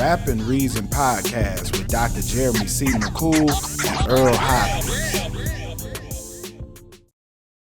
Rap and Reason podcast with Dr. Jeremy C. McCool and Earl Hopkins.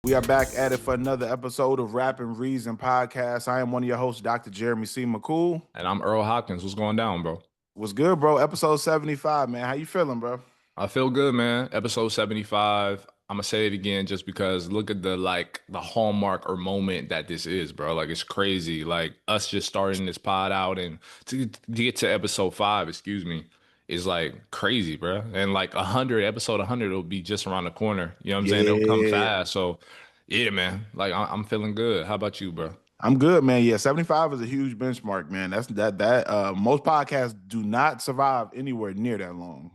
We are back at it for another episode of Rap and Reason podcast. I am one of your hosts, Dr. Jeremy C. McCool. And I'm Earl Hopkins. What's going down, bro? What's good, bro? Episode 75, man. How you feeling, bro? I feel good, man. Episode 75. I'm gonna say it again just because look at the hallmark or moment that this is, bro. Like, it's crazy. Like, us just starting this pod out and to get to episode 5, excuse me, is like crazy, bro. And like episode 100 will be just around the corner. You know what I'm saying? It'll come fast. So yeah, man. Like, I'm feeling good. How about you, bro? I'm good, man. Yeah, 75 is a huge benchmark, man. Most podcasts do not survive anywhere near that long.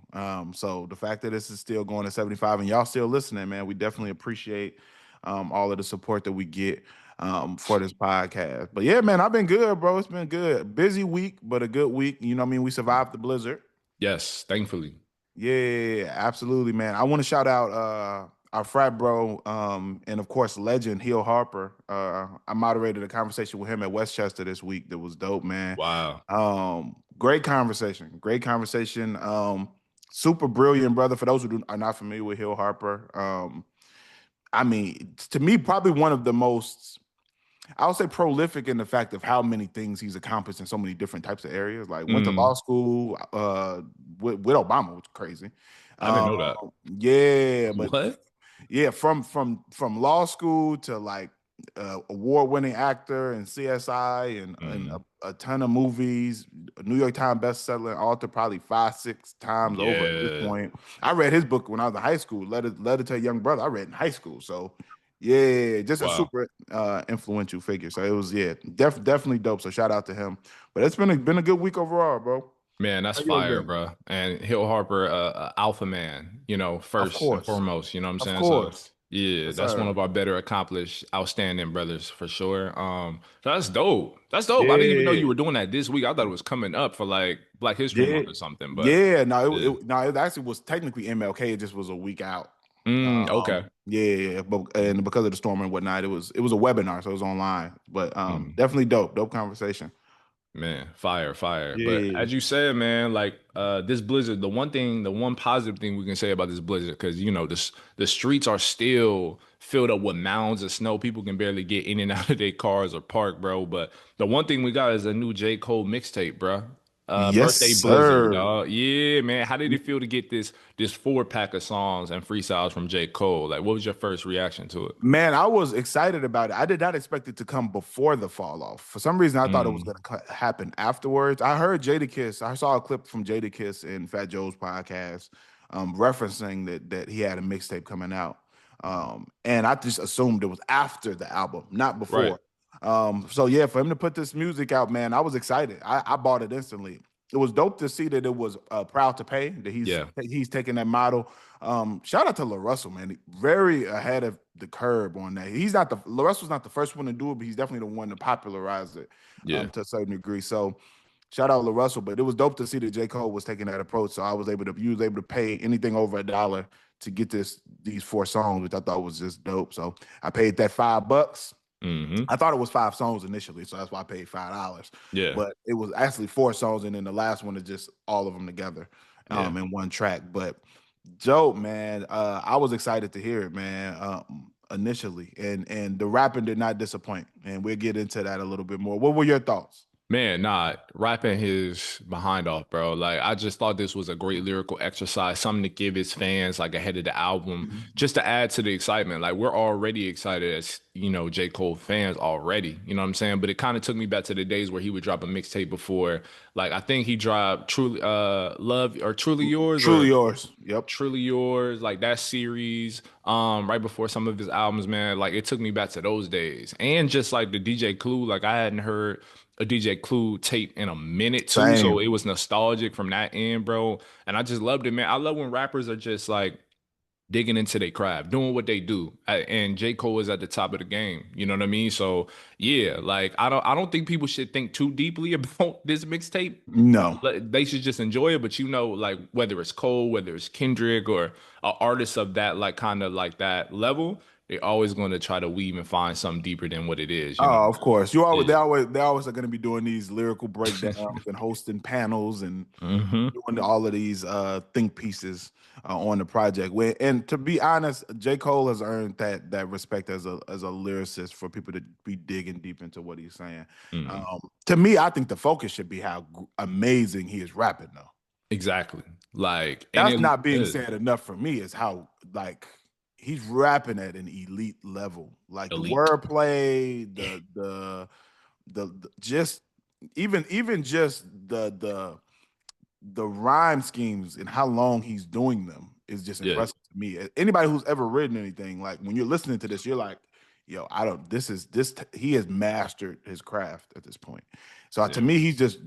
So the fact that this is still going to 75 and y'all still listening, man, we definitely appreciate all of the support that we get for this podcast. But yeah, man, I've been good, bro. It's been good. Busy week, but a good week. You know what I mean? We survived the blizzard. Yes, thankfully. Yeah, absolutely, man. I want to shout out our frat bro, and of course, legend Earl Harper. I moderated a conversation with him at Westchester this week that was dope, man. Wow. Great conversation. Super brilliant, brother. For those who are not familiar with Earl Harper, I mean, to me, probably one of the most, I would say, prolific in the fact of how many things he's accomplished in so many different types of areas. Like, went to law school with Obama, which is crazy. I didn't know that. Yeah, but what? Yeah, from law school to like award-winning actor and CSI and a ton of movies, New York Times bestseller author, probably 5-6 times over at this point. I read his book when I was in high school. Letter to a Young Brother. I read in high school. So yeah, just a super influential figure. So it was definitely dope. So shout out to him. But it's been a good week overall, bro. Man, that's fire, bro. And Earl Harper, alpha man, first and foremost, you know what I'm saying? Of course. So, yeah, that's one of our better accomplished, outstanding brothers for sure. That's dope. That's dope. Yeah. I didn't even know you were doing that this week. I thought it was coming up for like Black History Month or something. But it actually was technically MLK. It just was a week out. Okay. And because of the storm and whatnot, it was a webinar, so it was online. But definitely dope conversation. Man, fire. Yeah. But as you said, man, like this blizzard, the one positive thing we can say about this blizzard, because the streets are still filled up with mounds of snow. People can barely get in and out of their cars or park, bro. But the one thing we got is a new J. Cole mixtape, bro. Yes, birthday sir. blizzard, dog. Yeah, man. How did it feel to get this 4-pack of songs and freestyles from J. Cole? Like, what was your first reaction to it? Man, I was excited about it. I did not expect it to come before the fall off. For some reason, I thought it was going to happen afterwards. I heard Jadakiss. I saw a clip from Jadakiss in Fat Joe's podcast referencing that he had a mixtape coming out. And I just assumed it was after the album, not before. Right. So yeah, for him to put this music out, man, I was excited. I bought it instantly. It was dope to see that it was Proud to Pay, that he's taking that model. Shout out to La Russell, man. Very ahead of the curve on that. La Russell's not the first one to do it, but he's definitely the one to popularize it to a certain degree. So shout out La Russell, but it was dope to see that J. Cole was taking that approach. So I was able to pay anything over $1 to get these 4 songs, which I thought was just dope. So I paid that $5. I thought it was 5 songs initially, so that's why I paid $5. Yeah, but it was actually 4 songs, and then the last one is just all of them together in one track. But dope, man. I was excited to hear it, man. Initially, and the rapping did not disappoint, and we'll get into that a little bit more. What were your thoughts? Man, rapping his behind off, bro. Like, I just thought this was a great lyrical exercise, something to give his fans like ahead of the album, just to add to the excitement. Like, we're already excited as, J. Cole fans already, you know what I'm saying? But it kind of took me back to the days where he would drop a mixtape before. Like, I think he dropped Truly Love or Truly Yours. Truly Yours. Yep. Truly Yours, like that series, right before some of his albums, man. Like, it took me back to those days. And just like the DJ Clue, like I hadn't heard a DJ Clue tape in a minute too. Same. So it was nostalgic from that end, bro. And I just loved it, man. I love when rappers are just like digging into their craft, doing what they do. And J. Cole is at the top of the game. You know what I mean? So yeah, like I don't think people should think too deeply about this mixtape. No. They should just enjoy it. But like whether it's Cole, whether it's Kendrick or an artist of that, like kind of like that level, they're always going to try to weave and find something deeper than what it is, you know? Oh, of course. You always Yeah. they always are going to be doing these lyrical breakdowns and hosting panels and Mm-hmm. doing all of these think pieces on the project. And to be honest, J. Cole has earned that respect as a lyricist for people to be digging deep into what he's saying. Mm-hmm. To me, I think the focus should be how amazing he is rapping, though. Exactly. Like, and That's it not being is said enough for me. Is how like he's rapping at an elite level. Like the elite. wordplay, the just even just the rhyme schemes and how long he's doing them is just Yeah. impressive to me. Anybody who's ever written anything, like when you're listening to this, you're like, yo, I don't, he has mastered his craft at this point. So to Yeah. me, he's just,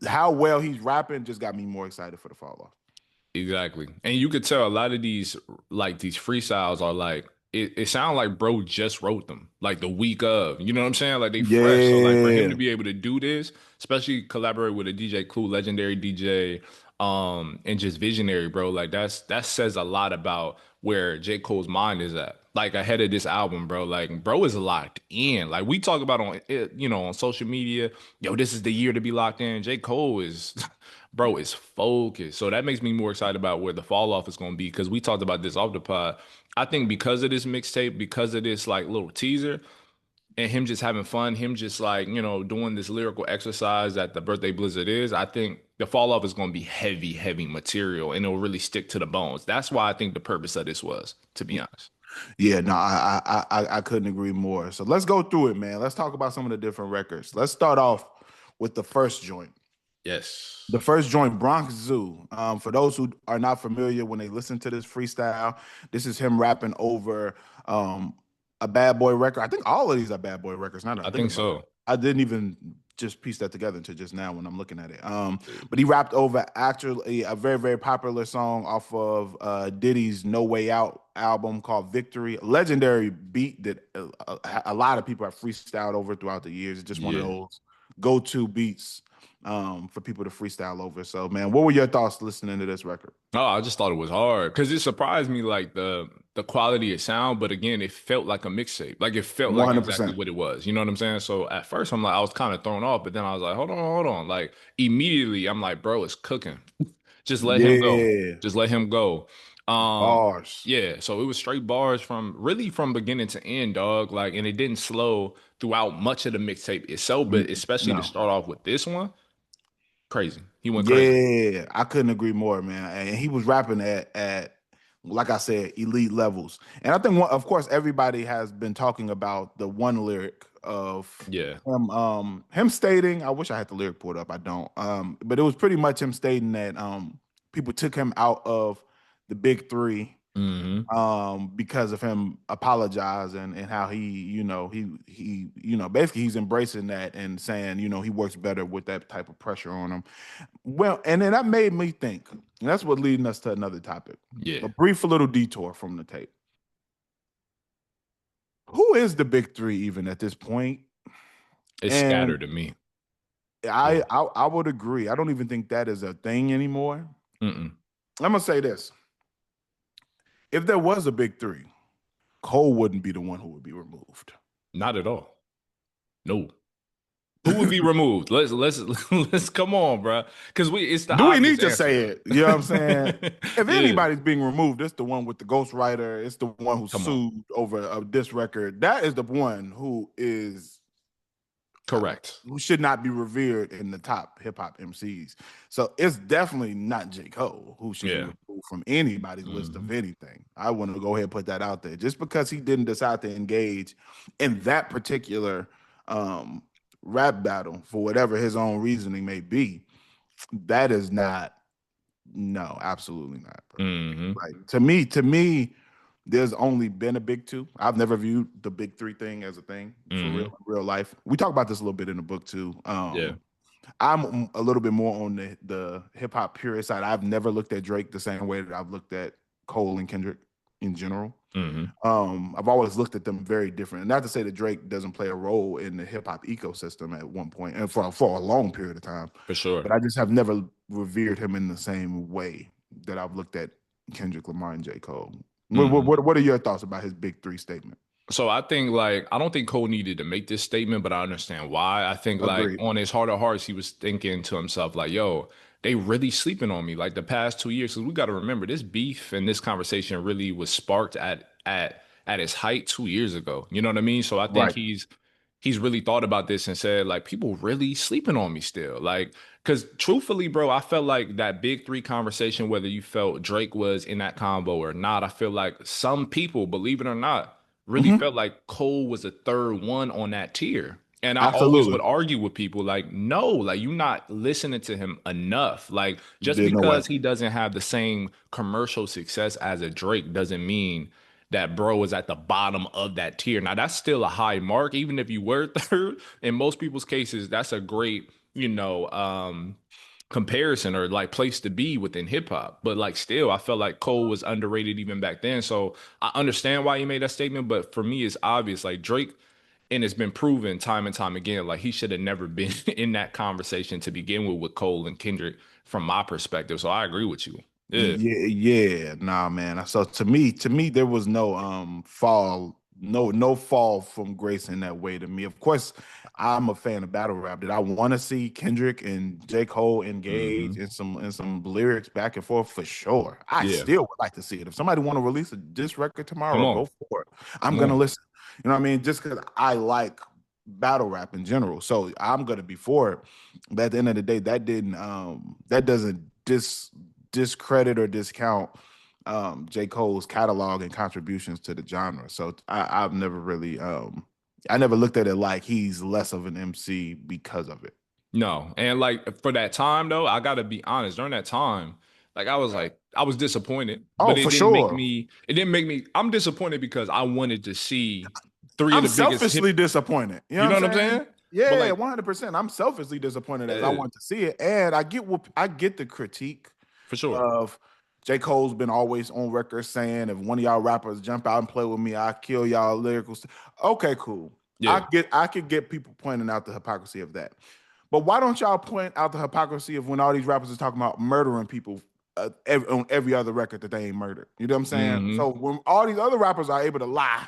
how well he's rapping just got me more excited for the fall off. Exactly. And you could tell a lot of these freestyles are like, it sounds like bro just wrote them like the week of, you know what I'm saying? Like they fresh. So like for him to Yeah. be able to do this, especially collaborate with a DJ Clue, legendary DJ, and just visionary, bro, like that says a lot about where J. Cole's mind is at. Like ahead of this album, bro. Like bro is locked in. Like we talk about on on social media, yo, this is the year to be locked in. J. Cole is bro is focused. So that makes me more excited about where the fall off is going to be because we talked about this off the pod. I think because of this mixtape, because of this like little teaser, and him just having fun, him just like doing this lyrical exercise that the birthday blizzard is. I think the fall off is going to be heavy, heavy material, and it'll really stick to the bones. That's why I think the purpose of this was, to be honest. Yeah, no, I couldn't agree more. So let's go through it, man. Let's talk about some of the different records. Let's start off with the first joint. The Yes. first joint, Bronx Zoo. For those who are not familiar, when they listen to this freestyle, this is him rapping over a Bad Boy record. I think all of these are Bad Boy records. Now that I I think think about it, so. I didn't even just piece that together until just now when I'm looking at it. But he rapped over actually a very very popular song off of Diddy's No Way Out album called Victory. A legendary beat that a lot of people have freestyled over throughout the years. It's just one of Yeah. those go-to beats for people to freestyle over. So, man, what were your thoughts listening to this record? Oh, I just thought it was hard because it surprised me like the quality of sound, but again, it felt like a mixtape. Like it felt like exactly 100%. what it was. You know what I'm saying? So at first I'm like, I was kind of thrown off, but then I was like, hold on, hold on. Like immediately I'm like, bro, it's cooking. Just let him go. Yeah. Just let him go. Bars. Yeah, so it was straight bars from beginning to end, dog. Like, and it didn't slow throughout much of the mixtape itself, but especially to No. start off with this one, crazy. He went crazy. Yeah, I couldn't agree more, man. And he was rapping at like I said, elite levels. And I think of course everybody has been talking about the one lyric of Yeah. him stating, I wish I had the lyric pulled up. I don't. But it was pretty much him stating that people took him out of the big three Mm-hmm. because of him apologizing and how basically he's embracing that and saying he works better with that type of pressure on him. Well, and then that made me think, and that's what leading us to another topic, a Yeah. brief little detour from the tape. Who is the big three even at this point? It's And scattered to me. i Yeah. i, I would agree, I don't even think that is a thing anymore. Mm-mm. I'm gonna say this: if there was a big three, Cole wouldn't be the one who would be removed. Not at all. No. Who would be removed? Let's come on, bro. Because it's the Do we obvious need to answer. say it? You know what I'm saying? If Yeah. anybody's being removed, it's the one with the ghostwriter. It's the one who Come on. sued over this record. That is the one Correct. who should not be revered in the top hip hop MCs. So it's definitely not J. Cole who should be Yeah. removed from anybody's list of Hmm. anything. I want to go ahead and put that out there. Just because he didn't decide to engage in that particular um, rap battle for whatever his own reasoning may be, that is not. No, absolutely not, bro. Hmm. Like to me, there's only been a big two. I've never viewed the big three thing as a thing for Hmm. real life. We talk about this a little bit in the book too. Yeah. I'm a little bit more on the hip hop purist side. I've never looked at Drake the same way that I've looked at Cole and Kendrick in general. Hmm. I've always looked at them very different. And not to say that Drake doesn't play a role in the hip hop ecosystem at one point and for a long period of time, For sure. but I just have never revered him in the same way that I've looked at Kendrick Lamar and J. Cole. What are your thoughts about his big three statement? So I think I don't think Cole needed to make this statement, but I understand why. I think Agreed. on his heart of hearts, he was thinking to himself like, "Yo, they really sleeping on me like the past 2 years." Because we got to remember this beef and this conversation really was sparked at its height 2 years ago. You know what I mean? So I think Right. he's really thought about this and said like, people really sleeping on me still. Like, because truthfully, bro, I felt like that big three conversation, whether you felt Drake was in that combo or not, I feel like some people, believe it or not, really Hmm. felt like Cole was a third one on that tier. And I always would Absolutely. argue with people like, no, like you're not listening to him enough. Like just There's no way. because he doesn't have the same commercial success as a Drake doesn't mean that bro is at the bottom of that tier. Now that's still a high mark, even if you were third. In most people's cases, that's a great, comparison or like place to be within hip hop. But like still, I felt like Cole was underrated even back then. So I understand why he made that statement, but for me, it's obvious. Like Drake, and it's been proven time and time again, like he should have never been in that conversation to begin with Cole and Kendrick from my perspective. So I agree with you. Yeah. Yeah, nah, man. So to me, there was no fall, no fall from grace in that way to me. Of course, I'm a fan of battle rap. Did I want to see Kendrick and J. Cole engage Hmm. in some lyrics back and forth? For sure. I Yeah. still would like to see it. If somebody want to release this record Come tomorrow, on. go for it. I'm Come gonna on. listen. You know what I mean? Just because I like battle rap in general. So I'm gonna be for it. But at the end of the day, that doesn't discredit or discount J. Cole's catalog and contributions to the genre. So I've never really I never looked at it like he's less of an MC because of it. No. And like for that time though, I gotta be honest, during that time, I was disappointed, Oh, but for sure. it didn't make me, I'm disappointed because I wanted to see three of I'm the biggest hip, selfishly disappointed. You know you what know what I'm I'm saying? saying? But Yeah, like, 100%. I'm selfishly disappointed as I uh, want to see it. And I get the critique for sure. of J. Cole's been always on record saying if one of y'all rappers jump out and play with me, I kill y'all lyrical. Okay, cool. Yeah. I could get people pointing out the hypocrisy of that. But why don't y'all point out the hypocrisy of when all these rappers are talking about murdering people on every other record that they ain't murdered? You know what I'm saying? Hmm. So when all these other rappers are able to lie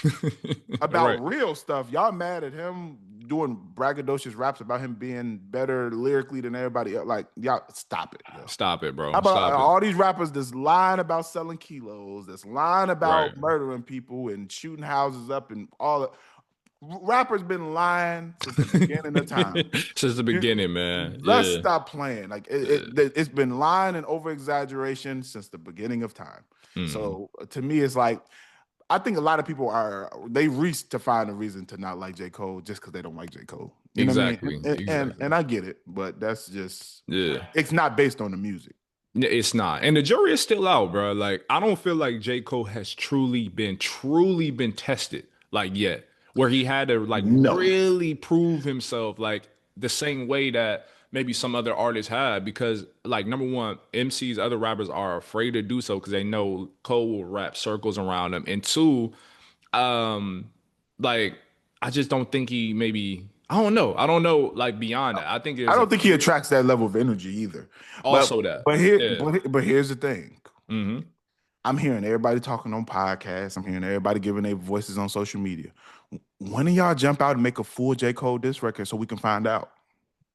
Right. about real stuff, y'all mad at him doing braggadocious raps about him being better lyrically than everybody else. Like, y'all stop it, yo. Stop it, How bro. about Stop it. all these rappers that's lying about selling kilos, that's lying Right. about murdering people and shooting houses up and all that? Rappers been lying since the beginning of time. Since the You, beginning, man. let's Yeah. stop playing. Like Yeah. it's been lying and over exaggeration since the beginning of time. Mm. So to me, it's like I think a lot of people they reach to find a reason to not like J. Cole just because they don't like J. Cole. You know what I mean? Exactly. And Exactly. I get it, but that's just Yeah. it's not based on the music. It's not. And the jury is still out, bro. Like, I don't feel like J. Cole has truly been tested like yet, where he had to like No. really prove himself like the same way that maybe some other artists have. Because, like, number one, MCs, other rappers are afraid to do so because they know Cole will wrap circles around them. And two, um, like, I just don't think he maybe, I don't know. I don't know, like, beyond that. I think I there's a don't think he clear, attracts that level of energy either. But also that. Yeah. but here's the thing. Hmm. I'm hearing everybody talking on podcasts. I'm hearing everybody giving their voices on social media. When do y'all jump out and make a full J. Cole diss record so we can find out?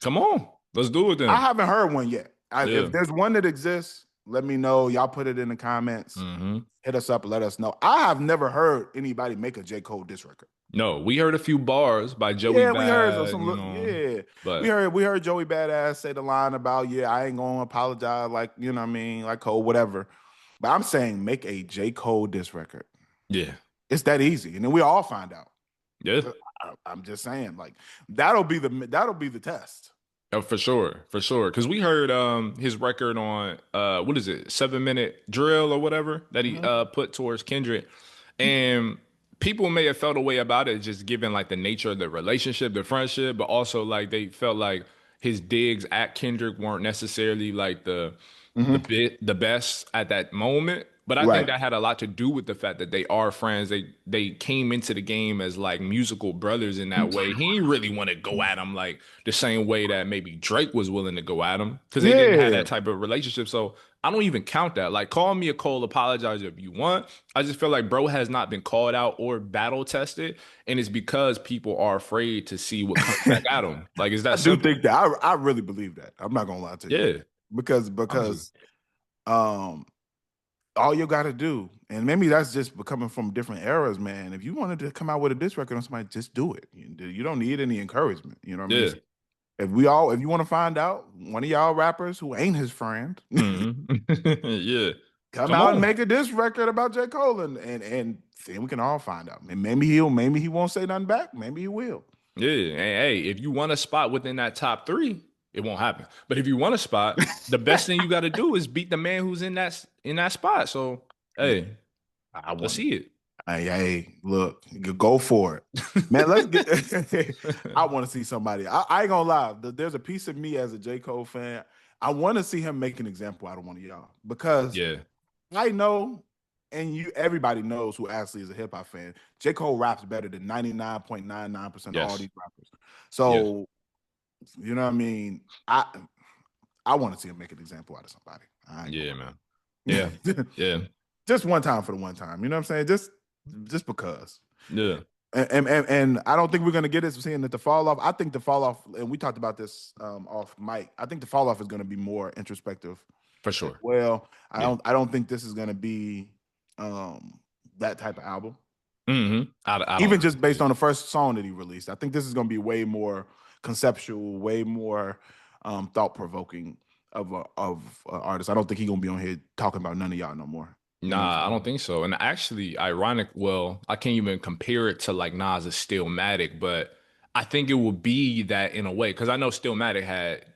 Come on, let's do it I then. haven't heard one yet. Yeah. If there's one that exists, let me know. Y'all put it in the comments. Hmm. Hit us up and let us know. I have never heard anybody make a J. Cole diss record. No, we heard a few bars by Joey Yeah, we heard Bad, some. Yeah, but we heard Joey Badass say the line about I ain't gonna apologize like you know what I mean like Cole whatever. But I'm saying make a J. Cole diss record. yeah, It's that easy, and then we all find out. yeah, I'm just saying like that'll be the test. oh, for sure, for sure. Because we heard his record on what is it, 7 Minute Drill or whatever that he Mhm. put towards Kendrick, and people may have felt a way about it just given like the nature of the relationship, the friendship, but also like they felt like his digs at Kendrick weren't necessarily like Mhm. the best at that moment. But I think Right. that had a lot to do with the fact that they are friends. They came into the game as like musical brothers in that way. He didn't really want to go at him like the same way that maybe Drake was willing to go at him because they didn't have Yeah. that type of relationship. So I don't even count that. Like, call me a Cole apologizer if you want. I just feel like bro has not been called out or battle tested, and it's because people are afraid to see what comes back at them. Like, is I that do simple? think that I really believe that. I'm not gonna lie to you. Yeah, Because honestly. um all you gotta do, and maybe that's just coming from different eras, man. If you wanted to come out with a diss record on somebody, just do it. You don't need any encouragement. You know what I mean? Yeah. If you want to find out one of y'all rappers who ain't his friend, Yeah. come Come out and on. make a diss record about J. Cole and then we can all find out. And maybe he won't say nothing back. Maybe he will. Yeah. Hey, if you want a spot within that top three, it won't happen. But if you want a spot, the best thing you got to do is beat the man who's in that spot. So, Yeah, hey, I let's want. see it. Hey, look, go for it, man. Let's get. I want to see somebody. I ain't gonna lie. There's a piece of me as a J. Cole fan. I want to see him make an example out of one of y'all because Yeah. I know, and everybody knows who actually is a hip hop fan. J. Cole raps better than 99.99% of all Yes. these rappers. Yes. So you know what I mean. I want to see him make an example out of somebody. I ain't Yeah, man. Yeah. gonna lie. Yeah. Just one time for the one time. You know what I'm saying? Just because. Yeah. And I don't think we're gonna get it seeing that the fall off. I think the fall off, and we talked about this off mic. I think the fall off is gonna be more introspective For as sure. well. Yeah. I don't think this is gonna be that type of album. I don't Even know. just based on the first song that he released. I think this is gonna be way more conceptual, way more thought provoking of artist. I don't think he's gonna be on here talking about none of y'all no more. You know what I'm Nah, I saying? don't think so. And actually, ironic, well, I can't even compare it to like Nas's Stillmatic, but I think it would be that in a way because I know Stillmatic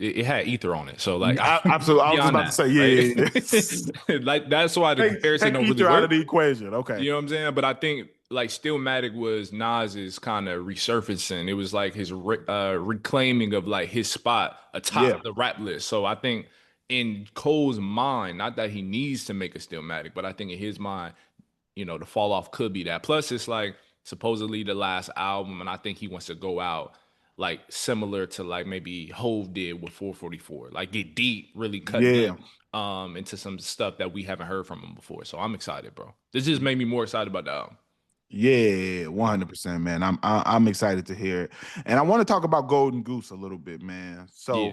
it had ether on it. So like Absolutely. I was just beyond about to that, say, yeah, yeah. right? Like that's why the comparison Take don't really ether out work. of the equation. Okay. You know what I'm saying? But I think like Stillmatic was Nas's kind of resurfacing. It was like his reclaiming of like his spot Yeah. atop the rap list. So I think in Cole's mind, not that he needs to make a Stillmatic, but I think in his mind, the fall off could be that. Plus, it's like supposedly the last album, and I think he wants to go out like similar to like maybe Hove did with 444, like get deep, really cut Yeah. deep into some stuff that we haven't heard from him before. So I'm excited, bro. This just made me more excited about the album. Yeah, Mhm. 100%, man. I'm excited to hear it. And I want to talk about Golden Goose a little bit, man. Yeah. So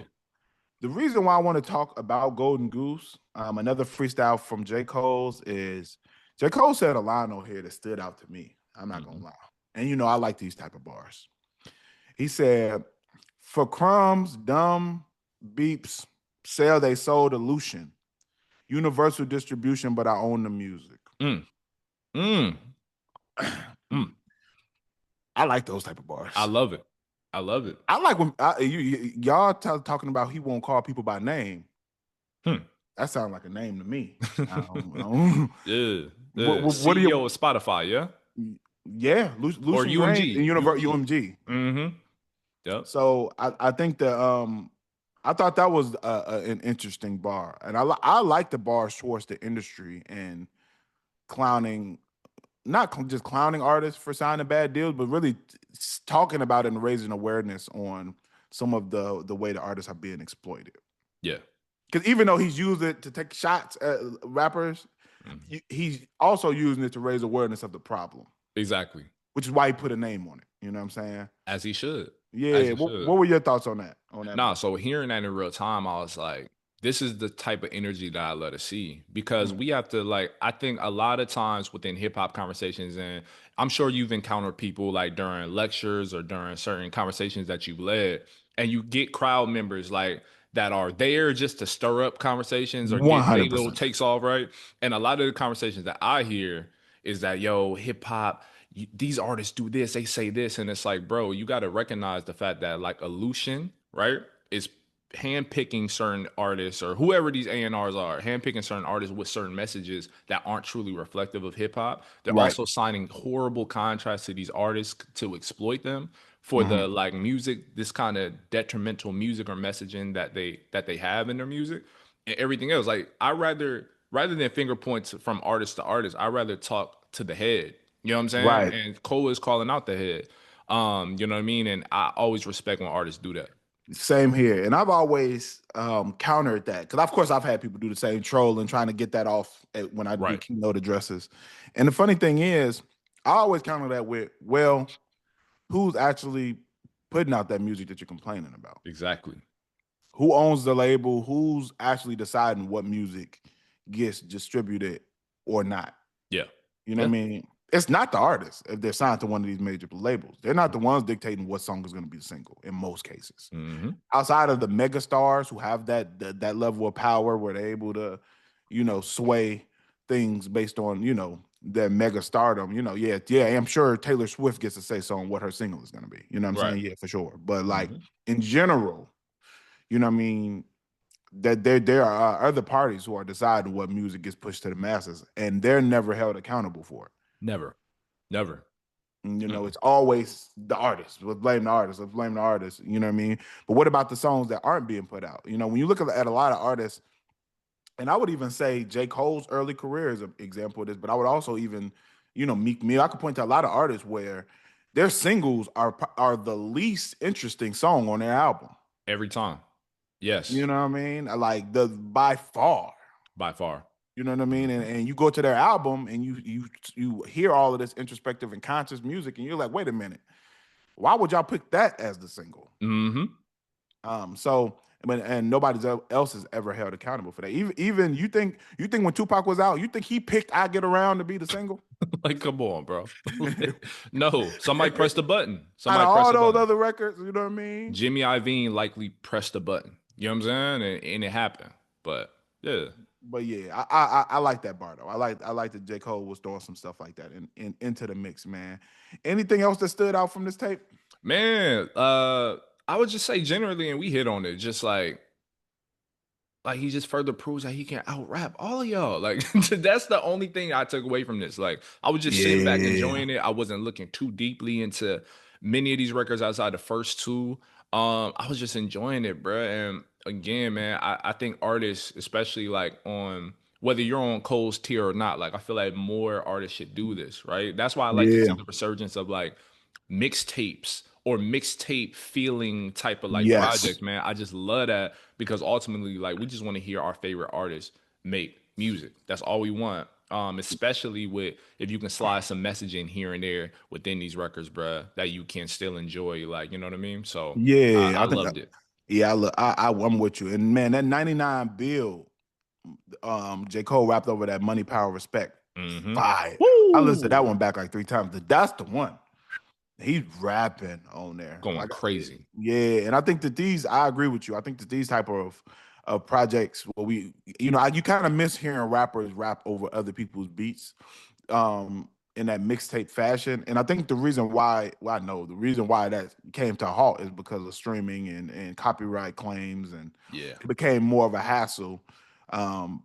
the reason why I want to talk about Golden Goose, another freestyle from J. Cole's is J. Cole said a line on here that stood out to me. I'm not gonna Mhm. lie. And I like these type of bars. He said, for crumbs, dumb beeps, sell they sold illusion. Universal distribution, but I own the music. Mm. Mm. Mm. I like those type of I bars. love it. I love it. I like when y'all talking about he won't call people by name. Hmm. That sounds like a name to me. I don't- Yeah. what, The what are CEO you? of Spotify, yeah? Yeah, Or Lucian Grainge and UMG. UMG. UMG. Mm-hmm. Yep. So I think that I thought that was an interesting bar, and I like the bar towards the industry and clowning, not just clowning artists for signing bad deals, but really talking about it and raising awareness on some of the way the artists are being exploited. Yeah. Because even though he's used it to take shots at rappers, Mhm. he's also using it to raise awareness of the problem, Exactly. which is why he put a name on it. You know what I'm saying? As he should. As Yeah. he What should. were your thoughts on that? On that Nah, bar? so hearing that in real time, I was like, this is the type of energy that I love to see because we have to like, I think a lot of times within hip hop conversations, and I'm sure you've encountered people like during lectures or during certain conversations that you've led, and you get crowd members like that are there just to stir up conversations or One get their hundred little percent. takes off, right? And a lot of the conversations that I hear is that, yo, hip hop, these artists do this, they say this, and it's like, bro, you got to recognize the fact that like Illusion, right, is handpicking certain artists or whoever these A&Rs are, handpicking certain artists with certain messages that aren't truly reflective of hip hop. They're Right. also signing horrible contracts to these artists to exploit them for Mm-hmm. the like music, this kind of detrimental music or messaging that they have in their music and everything else. Like I rather than finger points from artist to artist, I rather talk to the head. You know what I'm saying? Right. And Cole is calling out the head. You know what I mean? And I always respect when artists do that. Same here. And I've always countered that because, of course, I've had people do the same troll and trying to get that off when I do Right. keynote addresses. And the funny thing is, I always counter that with, well, who's actually putting out that music that you're complaining about? Exactly. Who owns the label? Who's actually deciding what music gets distributed or not? Yeah. You know what Yeah. I mean? It's not the artist if they're signed to one of these major labels. They're not the ones dictating what song is going to be the single in most cases. Mm-hmm. Outside of the mega stars who have that level of power where they're able to, sway things based on, their mega stardom, yeah, I'm sure Taylor Swift gets to say so on what her single is going to be. You know what I'm Right. saying? Yeah, for sure. But like Mm-hmm. in general, you know what I mean? That there are other parties who are deciding what music gets pushed to the masses, and they're never held accountable for it. Never. Never. And, Mm-mm. it's always the artist. Let's blame the artist. Let's blame the artist. You know what I mean? But what about the songs that aren't being put out? When you look at a lot of artists, and I would even say J. Cole's early career is an example of this, but I would also even, Meek Mill. I could point to a lot of artists where their singles are the least interesting song on their album. Every time. Yes. You know what I mean? Like the by far. By far. You know what I mean? Mm-hmm. And you go to their album and you hear all of this introspective and conscious music, and you're like, wait a minute, why would y'all pick that as the single? Mm-hmm. So and nobody else is ever held accountable for that. Even you think when Tupac was out, you think he picked "I Get Around" to be the single? Like, come on, bro. No, somebody pressed the button. Out of Somebody pressed all the those button. other records, you know what I mean? Jimmy Iovine likely pressed the button. You know what I'm saying? And it happened. But yeah. But yeah, I like that bar though. I like that J. Cole was throwing some stuff like that into the mix, man. Anything else that stood out from this tape? Man, I would just say generally, and we hit on it, just like he just further proves that he can out rap all of y'all. Like that's the only thing I took away from this. Like I was just sitting back Yeah, enjoying it. I wasn't looking too deeply into many of these records outside the first two. I was just enjoying it, bro. And again, man, I think artists, especially like on whether you're on Cole's tier or not, like I feel like more artists should do this, right? That's why I like to see yeah, the resurgence of like mixtapes or mixtape feeling type of like yes, projects, man. I just love that because ultimately, like, we just want to hear our favorite artists make music. That's all we want. Especially with if you can slide some messaging here and there within these records, bruh, that you can still enjoy, like, you know what I mean? So yeah. I I think, loved it. yeah, I'm with you. And man, that 99 bill, J. Cole rapped over that money, power, respect. Mm-hmm. Fire. I listened to that Woo! one back like 3 times. That's the one. He's rapping on there. Going Like, crazy. yeah, and I think that I agree with you. I think that these type of projects where you kind of miss hearing rappers rap over other people's beats in that mixtape fashion. And I think the reason why, well, I know the reason why that came to a halt is because of streaming and copyright claims, and Yeah. it became more of a hassle.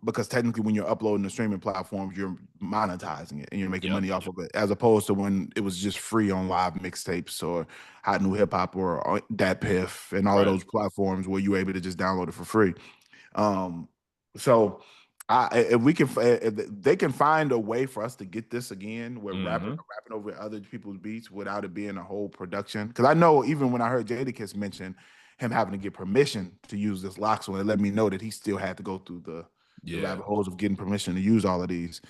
Because technically, when you're uploading to streaming platforms, you're monetizing it and you're making Yep. money off of it, as opposed to when it was just free on live mixtapes or Hot New Hip Hop or Dat Piff and all of Right. those platforms where you were able to just download it for free. Um, so if we can, if they can find a way for us to get this again, where rappers Mm-hmm. are rapping over other people's beats without it being a whole production. Because I know even when I heard Jadakiss mention him having to get permission to use this locks one, it let me know that he still had to go through the Yeah. rabbit holes of getting permission to use all of these.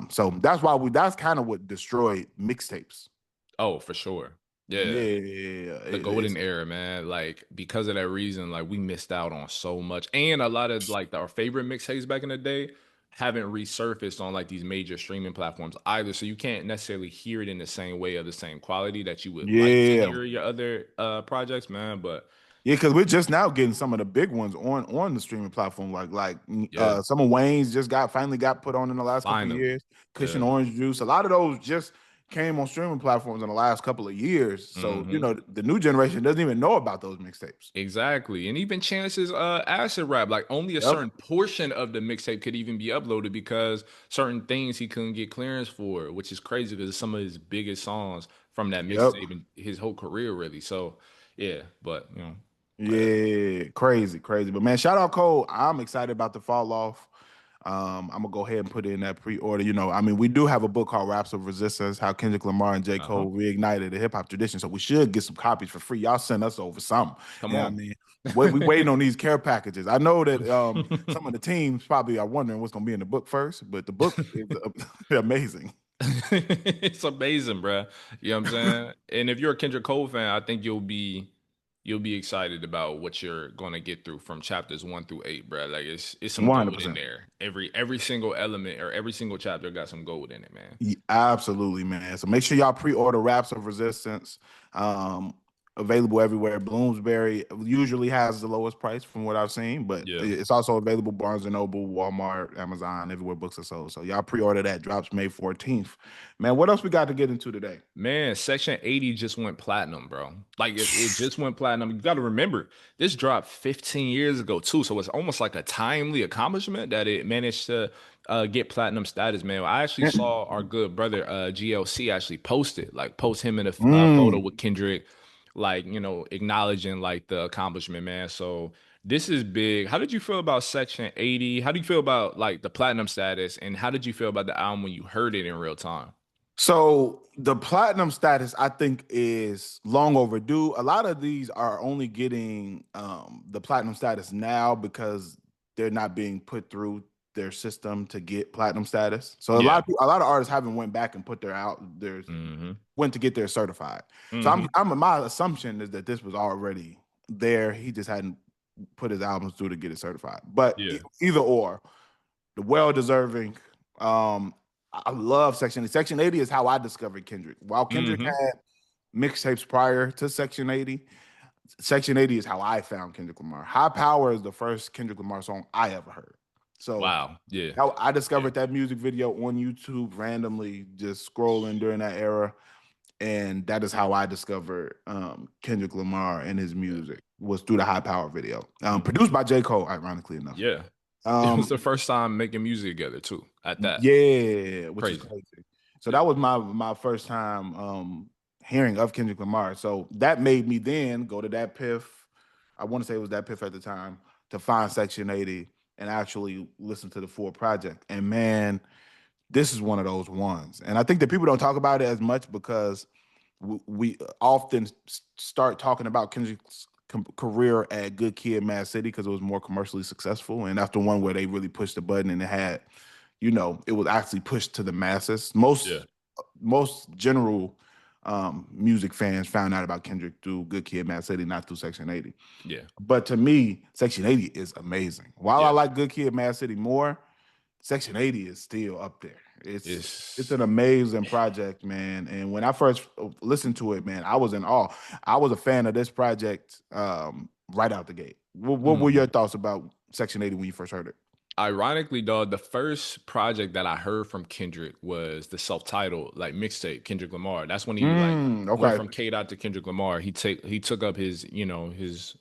So that's kind of what destroyed mixtapes. Oh, for sure. Yeah. Yeah, The golden era, man. Like because of that reason, like we missed out on so much, and a lot of like our favorite mixtapes back in the day haven't resurfaced on like these major streaming platforms either. So you can't necessarily hear it in the same way of the same quality that you would like to yeah. hear your other projects, man. But Yeah, because we're just now getting some of the big ones on the streaming platform. yeah, Some of Wayne's just finally got put on in the last couple of finally, years. Cushion yeah, Orange Juice. A lot of those just came on streaming platforms in the last couple of years. So hmm, the new generation doesn't even know about those mixtapes. exactly. And even Chance's acid rap, like only a Yep. certain portion of the mixtape could even be uploaded because certain things he couldn't get clearance for, which is crazy because some of his biggest songs from that Yep. mixtape and his whole career, really. So yeah, but you know, Yeah. Crazy, crazy. But man, shout out Cole. I'm excited about the fall off. I'm gonna go ahead and put in that pre-order. You know, I mean, we do have a book called Raps of Resistance: How Kendrick Lamar and J. Uh-huh. Cole Reignited the Hip Hop Tradition. So we should get some copies for free. Y'all send us over some. Come Yeah, I on. mean, we waiting on these care packages. I know that some of the teams probably are wondering what's gonna be in the book first, but the book is amazing. It's amazing, bro. You know what I'm saying? And if you're a Kendrick Cole fan, I think you'll be excited about what you're gonna get through from chapters 1 through 8, bro. Like it's some gold in 100%. there. Every single element or every single chapter got some gold in it, man. Yeah, absolutely, man. So make sure y'all pre-order Raps of Resistance. Um, Available everywhere. Bloomsbury usually has the lowest price from what I've seen, but Yeah. it's also available Barnes and Noble, Walmart, Amazon, everywhere books are sold. So y'all pre-order that. Drops May 14th. Man, what else we got to get into today? Man, Section 80 just went platinum, bro. Like it just went platinum. You got to remember, this dropped 15 years ago too, so it's almost like a timely accomplishment that it managed to get platinum status, man. I actually saw our good brother GLC actually post him in a photo Mm. with Kendrick, like acknowledging like the accomplishment, man. So this is big. How did you feel about Section 80? How do you feel about like the platinum status, and how did you feel about the album when you heard it in real time? So the platinum status, I think, is long overdue. A lot of these are only getting the platinum status now because they're not being put through their system to get platinum status. So a lot Yeah. of people, a lot of artists haven't went back and put their Mm-hmm. went to get their certified. So Mm-hmm. my assumption is that this was already there. He just hadn't put his albums through to get it certified. But Yeah. either or, the well deserving. Um, I love Section 80. Section 80 is how I discovered Kendrick. While Kendrick Mm-hmm. had mixtapes prior to Section 80, Section 80 is how I found Kendrick Lamar. High Power is the first Kendrick Lamar song I ever heard. So Wow. Yeah. how I Yeah. discovered that music video on YouTube randomly, just scrolling during that era. And that is how I discovered Kendrick Lamar and his Yeah. music was through the High Power video. Mhm. Produced by J. Cole, ironically enough. Yeah. It was Um, the first time making music together too, at that. Yeah, which is Crazy. crazy. So Yeah. that was my first time hearing of Kendrick Lamar. So that made me then go to that Piff. I want to say it was that Piff at the time to find Section 80 and actually listen to the full project. And man, this is one of those ones. And I think that people don't talk about it as much because we often start talking about Kendrick's career at Good Kid, Mad City because it was more commercially successful, and that's the one where they really pushed the button and it had, it was actually pushed to the masses. Yeah. Most general music fans found out about Kendrick through Good Kid, Mad City, not through Section 80. Yeah. But to me, Section 80 is amazing. While I Yeah. like Good Kid, Mad City more, Section 80 is still up there. It's It's an amazing project, man. And when I first listened to it, man, I was in awe. I was a fan of this project right out the gate. What were your mhm. thoughts about Section 80 when you first heard it? Ironically, dog, the first project that I heard from Kendrick was the self-titled like mixtape, Kendrick Lamar. That's when he like went Okay. from K Dot to Kendrick Lamar. He took up his, his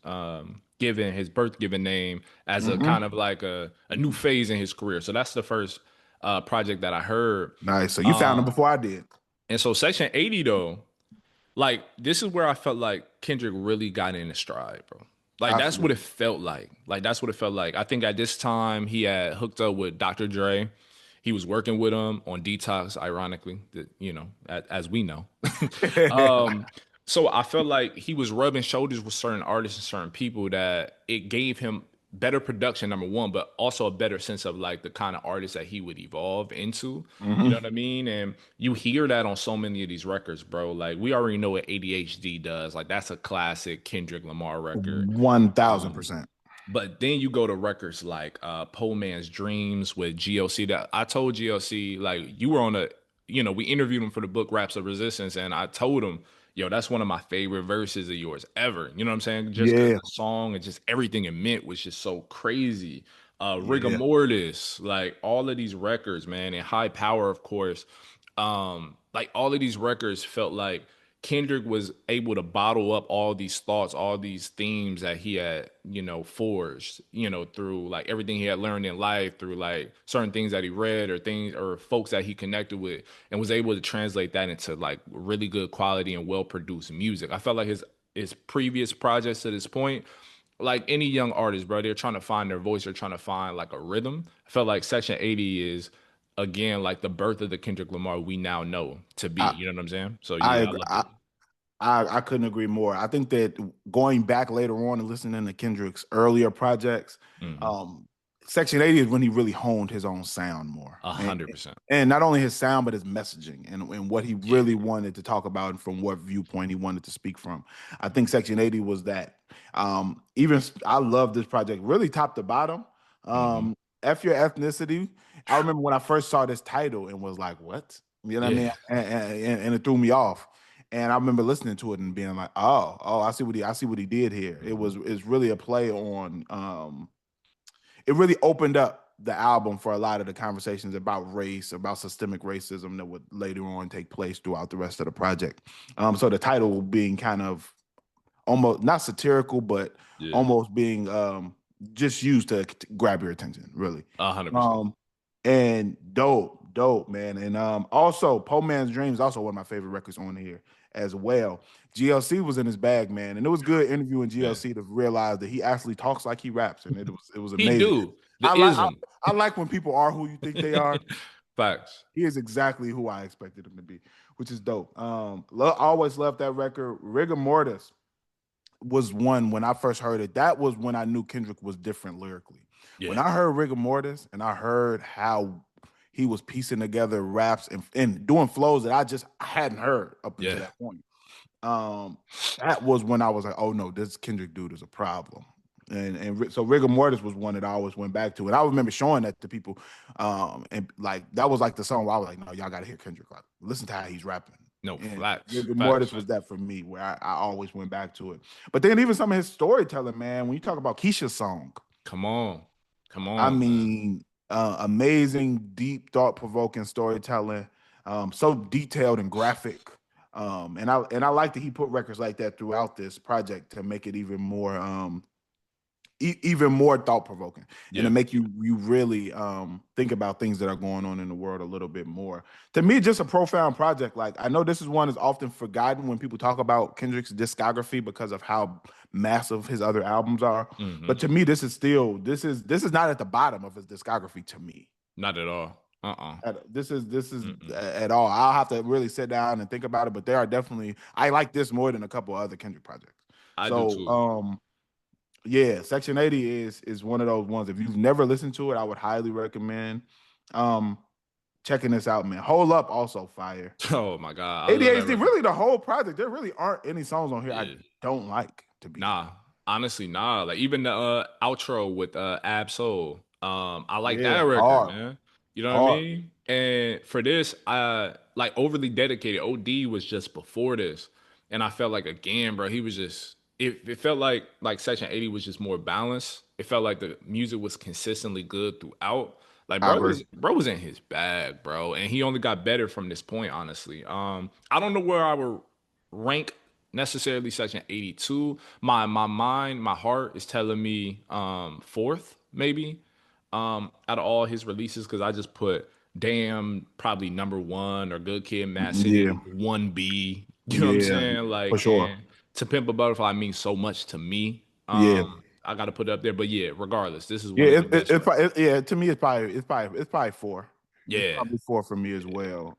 given his birth given name as a kind Hmm. of like a new phase in his career. So that's the first project that I heard. Nice. So you found him Um before I did. and so Section 80 though, like this is where I felt like Kendrick really got in his stride, bro. Like that's what it Absolutely. felt like. Like that's what it felt like. I think at this time he had hooked up with Dr. Dre. He was working with him on Detox, ironically, as we know. um, so I felt like he was rubbing shoulders with certain artists and certain people that it gave him better production, number one, but also a better sense of like the kind of artist that he would evolve into. You know Hmm. what I mean? And you hear that on so many of these records, bro. Like we already know what ADHD does. Like that's a classic Kendrick Lamar record. 1000%. But then you go to records like Poe Man's Dreams with GLC. That I told GLC, like you were on we interviewed him for the book Raps of Resistance, and I told him, yo, that's one of my favorite verses of yours ever. You know what I'm saying? Just because Yeah. the song and just everything it meant was just so crazy. Rigor Yeah. Mortis, like all of these records, man, and High Power, of course. Like all of these records felt like Kendrick was able to bottle up all these thoughts, all these themes that he had, forged, through like everything he had learned in life, through like certain things that he read or things or folks that he connected with, and was able to translate that into like really good quality and well produced music. I felt like his previous projects to this point like any young artist, bro, they're trying to find their voice. They're trying to find like a rhythm. I felt like Section 80 is again like the birth of the Kendrick Lamar we now know to be. I You know what I'm saying? So I yeah, I agree. loved it. I couldn't agree more. I think that going back later on and listening to Kendrick's earlier projects, Mm-hmm. um, Section 80 is when he really honed his own sound more. A hundred percent. And not only his sound, but his messaging and what he Yeah. really wanted to talk about and from what viewpoint he wanted to speak from. I think Section 80 was that. Even I love this project, really top to bottom. Mm-hmm. F your ethnicity. I remember when I first saw this title and was like, what? You know what I mean? Yeah. And it threw me off. And I remember listening to it and being like, oh, I see what he did here. Mm-hmm. It's really a play on it really opened up the album for a lot of the conversations about race, about systemic racism that would later on take place throughout the rest of the project. So the title being kind of almost not satirical, but Yeah. almost being just used to grab your attention, really. 100%. Um, and dope, man. And also, Poe Man's Dream is also one of my favorite records on here as well. GLC was in his bag, man, and it was good interviewing Man. GLC to realize that he actually talks like he raps, and it was He amazing. do I the like I, ism. I like when people are who you think they are. Facts. He is exactly who I expected him to be, which is dope. Always loved that record. Rigor Mortis was one when I first heard it. That was when I knew Kendrick was different lyrically. When Yeah. I heard Rigor Mortis and I heard how he was piecing together raps and doing flows that I hadn't heard up until Yeah. that point. Um, that was when I was like, oh no, this Kendrick dude is a problem. So Rigor Mortis was one that I always went back to, and I remember showing that to people, and like that was like the song where I was like, no, y'all got to hear Kendrick. Like, listen to how he's rapping. No, And facts. Rigor Facts. Mortis was that for me, where I always went back to it. But then even some of his storytelling, man, when you talk about Keisha's song, Come on. Come I on, man. mean, amazing, deep, thought-provoking storytelling, so detailed and graphic. And I like that he put records like that throughout this project to make it even more even more thought provoking and to Yeah. make you really think about things that are going on in the world a little bit more. To me, just a profound project. Like I know this is one is often forgotten when people talk about Kendrick's discography because of how massive his other albums are. Mm-hmm. But to me, this is not at the bottom of his discography. To me, Not at all. Uh-uh. this is Mm-mm. at all. I'll have to really sit down and think about it. But there are definitely I like this more than a couple other Kendrick projects. I do So too. yeah, Section 80 is one of those ones. If you've never listened to it, I would highly recommend um checking this out, man. Hold Up also fire. Oh my God. I love that ADHD, record. really the whole project. There really aren't any songs on here I Yeah. don't like, to be honest. Nah. Honestly, nah. Like even the outro with Ab Soul. I like that Yeah, record, hard, man. You know what I hard. mean? And for this, like overly dedicated. OD was just before this. And I felt like again, bro, he was just it felt like Section 80 was just more balanced. It felt like the music was consistently good throughout. Like I agree. bro was in his bag, bro. And he only got better from this point, honestly. I don't know where I would rank necessarily Section 82. My mind, my heart is telling me fourth, maybe, out of all his releases, because I just put Damn probably number one or Good Kid, Mad Yeah, City 1B. You know what I'm yeah, saying? for Like, sure. and To Pimp a Butterfly means so much to me. Yeah. I gotta put it up there. But yeah, regardless, this is Yeah, one of the best records. yeah, to me it's probably four. It's Yeah. probably four for me as well.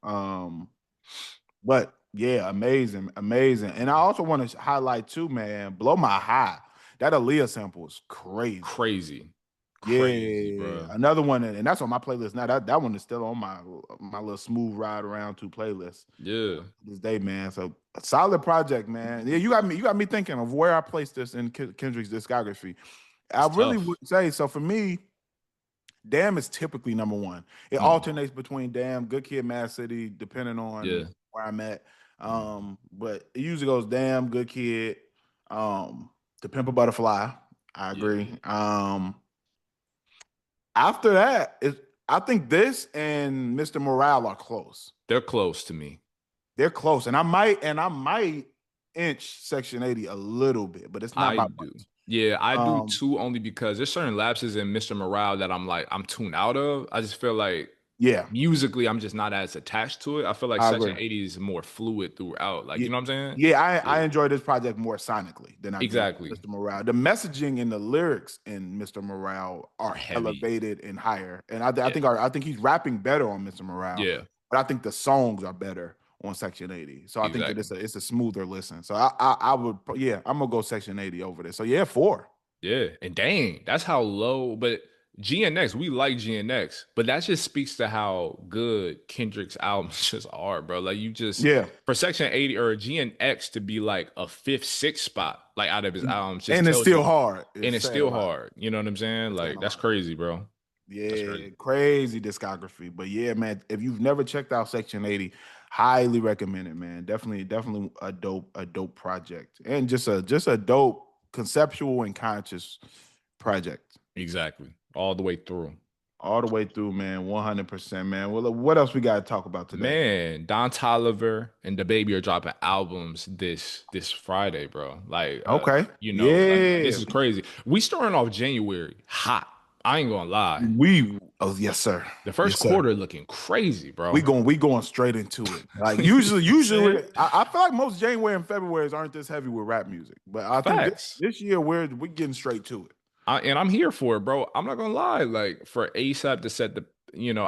But yeah, amazing, amazing. And I also want to highlight too, man, Blow My High. That Aaliyah sample is crazy. Crazy. Crazy, Yeah, bro. another one, and that's on my playlist now. That one is still on my little smooth ride around to playlist Yeah. this day, man. So a solid project, man. Yeah, you got me thinking of where I place this in Kendrick's discography. I It's really tough. would say so. For me, Damn is typically number one. It Mm, alternates between Damn, Good Kid, Mad City, depending yeah. on where I'm at. Mhm. But it usually goes Damn, Good Kid, um, To Pimp a Butterfly. I Yeah. agree. After that, I think this and Mr. Morale are close. They're close to me. They're close, and I might inch Section 80 a little bit, but it's not I by do. much. Yeah, I do Um, too, only because there's certain lapses in Mr. Morale that I'm tuned out of. I just feel like Yeah, musically, I'm just not as attached to it. I feel like I Section agree. 80 is more fluid throughout. Like, Yeah, you know what I'm saying? yeah, I Yeah, enjoy this project more sonically than I do exactly. Mr. Morale. The messaging and the lyrics in Mr. Morale Are are heavy. elevated and higher, and Yeah, I think he's rapping better on Mr. Morale, yeah, but I think the songs are better on Section 80. So I think that exactly. it's a smoother listen. So I would, yeah, I'm gonna go Section 80 over this. So yeah, 4. Yeah, and dang, that's how low. But GNX, we like GNX, but that just speaks to how good Kendrick's albums just are, bro. Like you just Yeah, for Section 80 or GNX to be like a fifth, sixth spot, like out of his albums, just and it's tells still you, hard. It's and it's saying a still lot. hard. You know what I'm saying? It's saying Like a that's lot. crazy, bro. That's Yeah, crazy. crazy discography. But yeah, man, if you've never checked out Section 80, highly recommend it, man. Definitely a dope project. And just a dope conceptual and conscious project. Exactly. All the way through. All the way through, man. 100%, man. Well, what else we got to talk about today? Man, Don Toliver and the Baby are dropping albums this Friday, bro. Like Okay. you know, like this Yeah. is crazy. We starting off January hot. I ain't gonna lie. Yes, sir. The first Yes, sir. quarter looking crazy, bro. We going straight into it. Like You know what I'm saying? I feel like most January and Februarys aren't this heavy with rap music, but I think Facts. this year we're getting straight to it. And I'm here for it, bro. I'm not gonna lie. Like for ASAP to set the,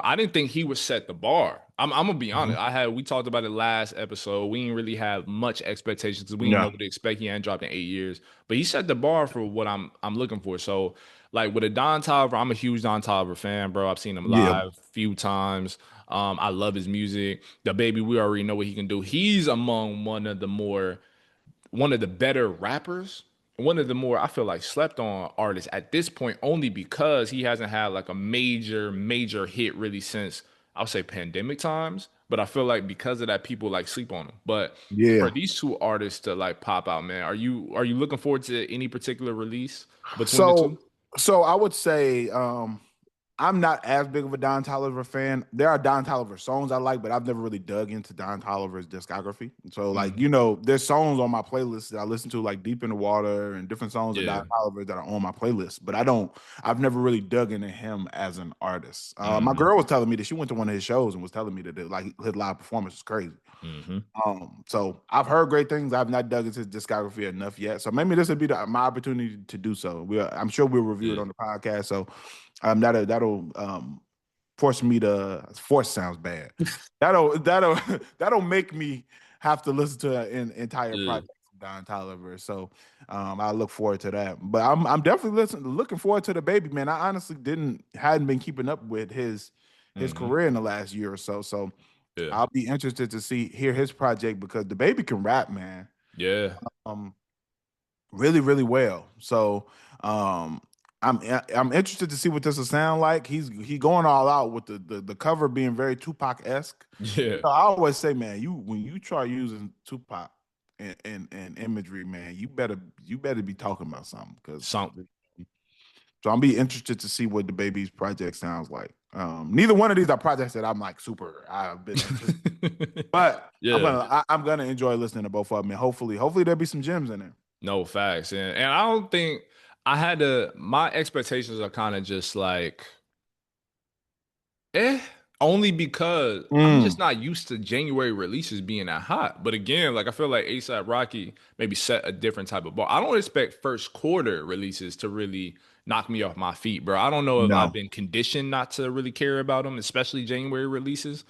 I didn't think he would set the bar. I'm gonna be honest. Mhm. We talked about it last episode. We didn't really have much expectations because we didn't know Yeah, what to expect. He hadn't dropped in 8 years, but he set the bar for what I'm looking for. So, like with a Don Toliver, I'm a huge Don Toliver fan, bro. I've seen him yeah. live a few times. I love his music. The Baby, we already know what he can do. He's among one of the better rappers, one of the more I feel like slept on artists at this point, only because he hasn't had like a major hit really since I'll say pandemic times. But I feel like because of that, people like sleep on him. But for Yeah. these two artists to like pop out, man, are you looking forward to any particular release between the two? So so I would say I'm not as big of a Don Toliver fan. There are Don Toliver songs I like, but I've never really dug into Don Toliver's discography. So, like, Mhm. there's songs on my playlist that I listen to, like Deep in the Water and different songs of Don Yeah. Toliver that are on my playlist. But I've never really dug into him as an artist. My Hmm. girl was telling me that she went to one of his shows and was telling me that like his live performance was crazy. Hmm. So I've heard great things. I've not dug into his discography enough yet. So maybe this would be my opportunity to do so. I'm sure we'll review it Yeah. on the podcast. So that'll force me to force sounds bad. That'll that'll make me have to listen to an entire Yeah. project from Don Toliver. So I look forward to that. But I'm definitely looking forward to the Baby, man. I honestly hadn't been keeping up with his Hmm. career in the last year or so. So Yeah. I'll be interested to hear his project because the Baby can rap, man. Yeah. Um, really well. So um, I'm interested to see what this will sound like. He going all out with the cover being very Tupac esque. Yeah. I always say, man, when you try using Tupac and imagery, man, you better be talking about something because. Some. So I'll be interested to see what the Baby's project sounds like. Neither one of these are projects that I'm like super. I've been interested, but Yeah. I'm gonna enjoy listening to both of them, and hopefully there'll be some gems in there. No facts. And I don't think my expectations are kind of just like, only because I'm just Mm, not used to January releases being that hot. But again, like I feel like ASAP Rocky maybe set a different type of bar. I don't expect first quarter releases to really knock me off my feet, bro. I don't know if I've no. been conditioned not to really care about them, especially January releases.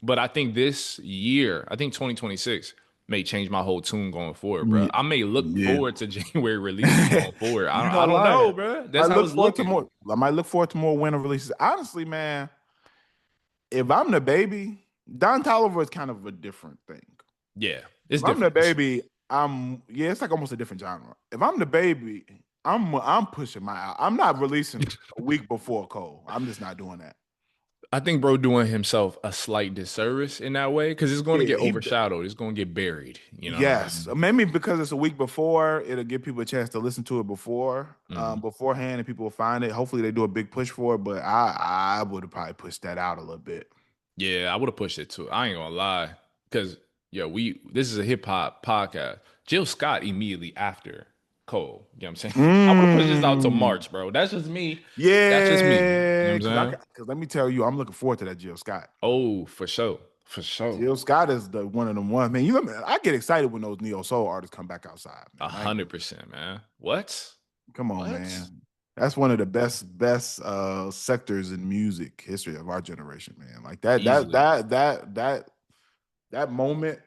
But I think this year, I think 2026 may change my whole tune going forward, bro. Ye- I may look Yeah. forward to January releases going forward. You I know don't know, what? bro. I That's how look it's forward to looking. more. I might look forward to more winter releases. Honestly, man, if I'm the Baby, Don Toliver is kind of a different thing. Yeah, it's If I'm the different for sure. Baby, it's like almost a different genre. If I'm the Baby, I'm pushing I'm not releasing a week before Cole. I'm just not doing that. I think bro doing himself a slight disservice in that way because it's going to Yeah, get overshadowed. It's going to get buried. You know what I'm yes, saying? maybe because it's a week before, it'll give people a chance to listen to it Mhm. beforehand, and people will find it. Hopefully, they do a big push for it, but I would have probably pushed that out a little bit. Yeah, I would have pushed it too. I ain't gonna lie, because this is a hip hop podcast. Jill Scott immediately after. Cole. You know what I'm saying? I want to push this out to Mm. March, bro. That's just me. That's just me. You know Yeah, what I'm saying? because let me tell you, I'm looking forward to that Jill Scott. Oh, for sure. For sure. Jill Scott is the one of them ones, man. I get excited when those neo soul artists come back outside, man. I ain't gonna 100%, man. What? come on, What? man. That's one of the best sectors in music history of our generation, man. Like Easily. that moment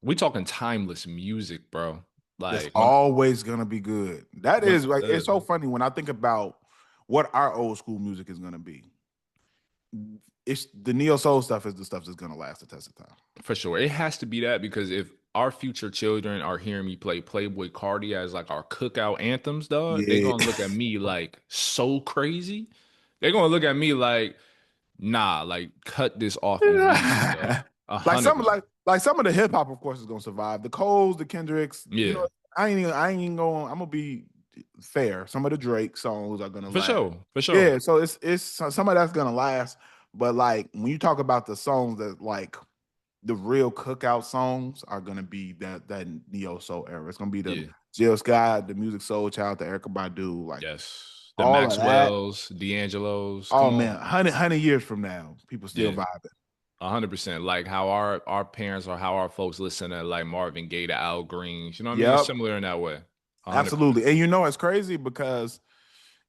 We talking timeless music, bro. that's Like when always gonna be good. That when is like it's so funny when I think about what our old school music is gonna be. It's the neo soul stuff is the stuff that's gonna last the test of time. for sure. It has to be that because if our future children are hearing me play Playboy Cardi as like our cookout anthems, dog, they're Yeah. gonna look at me like so crazy. They're gonna look at me like, nah, like cut this off immediately, dog. A like hundred some percent. like some of the hip hop, of course, is gonna survive. The Coles, the Kendricks, Yeah, I ain't even going. I'm gonna be fair. Some of the Drake songs are gonna for last. sure, for sure. Yeah, so it's some of that's gonna last. But like when you talk about the songs that like the real cookout songs are gonna be that neo soul era. It's gonna be the Yeah, Jill Scott, the Music Soul Child, the Erykah Badu, like yes. The all of that. Maxwells, D'Angelo's. Oh Come on, man, 100 years from now, people still yeah. vibing. 100%. Like how our parents or how our folks listen to like Marvin Gaye to Al Green. You know what I mean? It's Yep, similar in that way. 100%. absolutely. And it's crazy because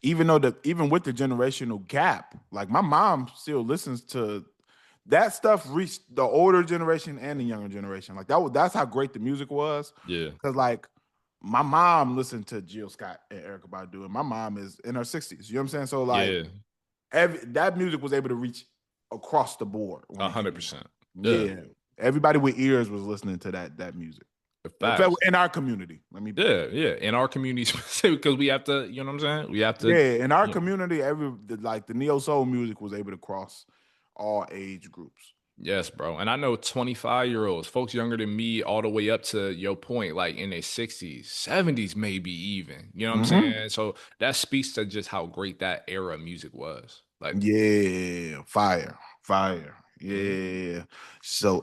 even with the generational gap, like my mom still listens to that stuff reached the older generation and the younger generation. Like that's how great the music was. Yeah. Cause like my mom listened to Jill Scott and Erykah Badu, and my mom is in her 60s. You know what I'm saying? So like Yeah. that music was able to reach across the board when A it hundred came out. percent. Yeah. Yeah. Everybody with ears was listening to that music. Facts. In our community. Let me be Yeah, clear. yeah. In our community specific, because we have to, you know what I'm saying? We have to, Yeah, in our you know. community, like the neo soul music was able to cross all age groups. Yes, bro. And I know 25-year-olds, folks younger than me, all the way up to your point, like in their 60s, 70s, maybe even. You know what I'm Hmm. saying? So that speaks to just how great that era of music was. Like, Yeah, fire. mhm. Yeah. So,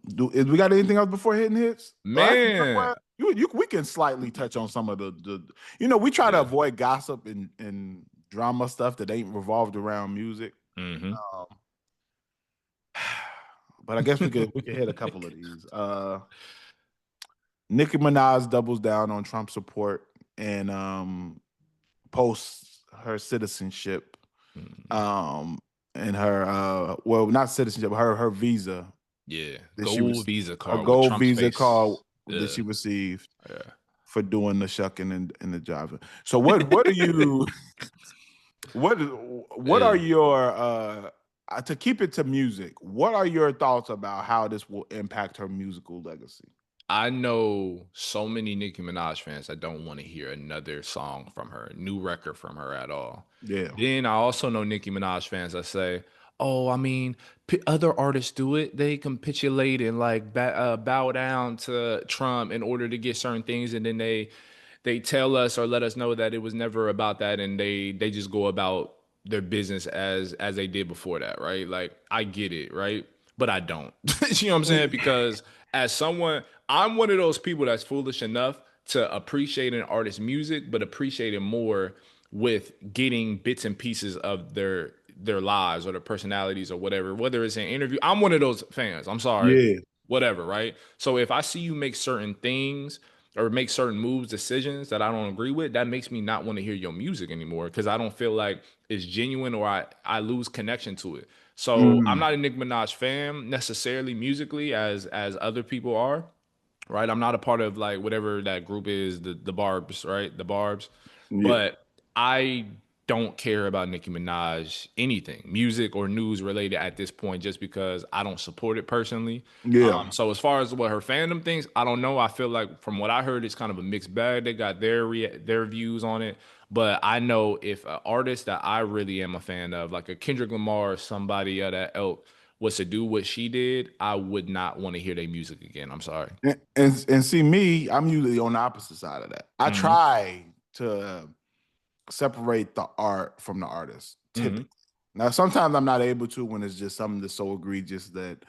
we got anything else before hitting hits? Or actually, you know Man. what? We can slightly touch on some of we try to Yeah. avoid gossip and drama stuff that ain't revolved around music. Hmm. Um, but I guess we could hit a couple of these. Nicki Minaj doubles down on Trump support and posts her citizenship um and her well, not citizenship, her visa Yeah. that she Gold was Visa a card with gold Trump's visa card face. that Yeah. she received Yeah. for doing the shucking and the jiving. So what do you what what Yeah. are your to keep it to music, what are your thoughts about how this will impact her musical legacy? I know so many Nicki Minaj fans that don't want to hear another song from her, new record from her at all. Yeah. Then I also know Nicki Minaj fans that say, "Oh, I mean, other artists do it. They capitulate and like bow down to Trump in order to get certain things, and then they tell us or let us know that it was never about that, and they just go about their business as they did before that, right? Like I get it, right? But I don't. You know what I'm saying? Because as someone, I'm one of those people that's foolish enough to appreciate an artist's music, but appreciate it more with getting bits and pieces of their lives or their personalities or whatever, whether it's an interview. I'm one of those fans. I'm sorry. Yeah. Whatever, right? So if I see you make certain things or make certain moves, decisions that I don't agree with, that makes me not want to hear your music anymore because I don't feel like it's genuine or I lose connection to it. So I'm Mm, not a Nicki Minaj fan necessarily musically as other people are, right? I'm not a part of like whatever that group is, the Barbs, right? The Barbs. yeah. But I don't care about Nicki Minaj anything, music or news related at this point, just because I don't support it personally. Yeah. So as far as what her fandom thinks, I don't know. I feel like from what I heard, it's kind of a mixed bag. They got their views on it, but I know if an artist that I really am a fan of, like a Kendrick Lamar or somebody of that ilk, was to do what she did, I would not want to hear their music again. I'm sorry. And see me, I'm usually on the opposite side of that. I Hmm. try to separate the art from the artist Hmm. typically. Now sometimes I'm not able to when it's just something that's so egregious that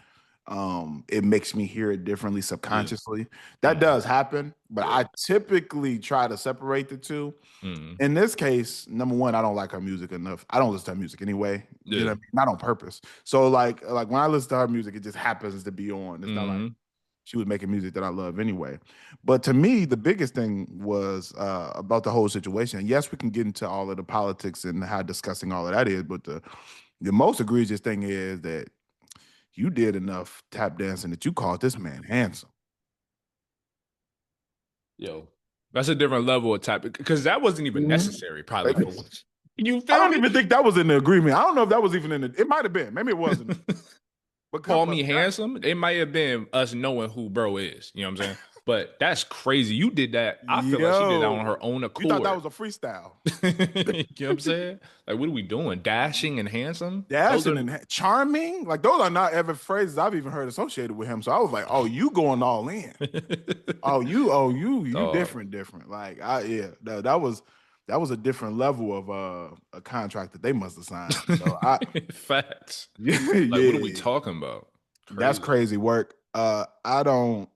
it makes me hear it differently subconsciously. That Mm-hmm. does happen, but I typically try to separate the two. Mm-hmm. In this case, number one, I don't like her music enough. I don't listen to her music anyway. You know what I mean? Not on purpose. So like when I listen to her music, it just happens to be on. It's not like she was making music that I love anyway. But to me, the biggest thing was about the whole situation. Yes, we can get into all of the politics and how disgusting all of that is, but the most egregious thing is that you did enough tap dancing that you called this man handsome. Yo, that's a different level of tap because that wasn't even necessary, probably for once. You I feel don't me? even think that was in the agreement. I don't know if that was even in the. It might have been. Maybe it wasn't. But Call me handsome. It might have been us knowing who bro is. You know what I'm saying? But that's crazy. You did that. I feel like she did that on her own accord. You thought that was a freestyle. You know what I'm saying? Like, what are we doing? Dashing and handsome? Dashing and charming? Like, those are not ever phrases I've even heard associated with him. So I was like, oh, you going all in. You different. Like, that was a different level of a contract that they must have signed. So facts. Yeah, like, what are we talking about? Crazy. That's crazy work. I don't,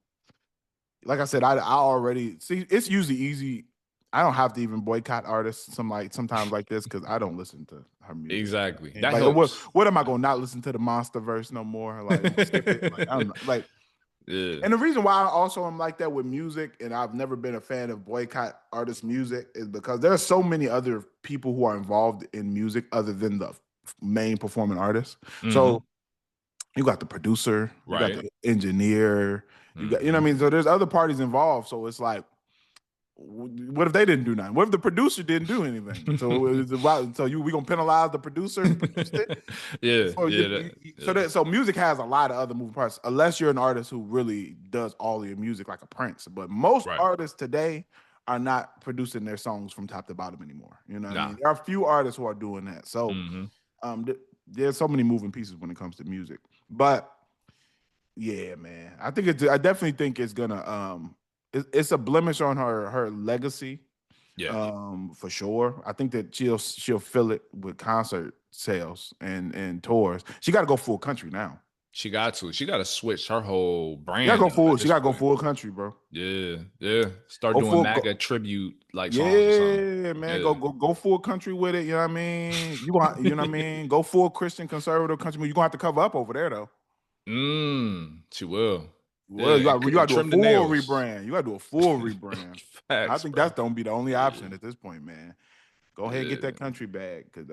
like I said, I already see. It's usually easy. I don't have to even boycott artists sometimes like this because I don't listen to her music. Exactly. And that like, helps. What am I going to not listen to the Monster verse no more? Like, skip it. Like, I'm like. Yeah. And the reason why I also am like that with music, and I've never been a fan of boycott artist music, is because there are so many other people who are involved in music other than the main performing artist. So you got the producer, you got the engineer, you got, you know what I mean? So there's other parties involved. So it's like, what if they didn't do nothing? What if the producer didn't do anything? So we gonna penalize the producer who produced it? So music has a lot of other moving parts, unless you're an artist who really does all your music like a Prince. But most artists today are not producing their songs from top to bottom anymore. You know what I mean? There are a few artists who are doing that. So there's so many moving pieces when it comes to music. But yeah, man, I definitely think it's gonna it's a blemish on her legacy. For sure. I think that she'll fill it with concert sales and tours. She got to go full country now. She got to switch her whole brand. She got to go full. She got to go full country, bro. Yeah. Start doing MAGA tribute like songs. Yeah, man. Go full country with it. You know what I mean? You know what I mean? Go full Christian conservative country. You're gonna have to cover up over there though. She will. Well, you got to do a full rebrand. You got to do a full rebrand. I think that's gonna be the only option at this point, man. Go ahead and get that country bag because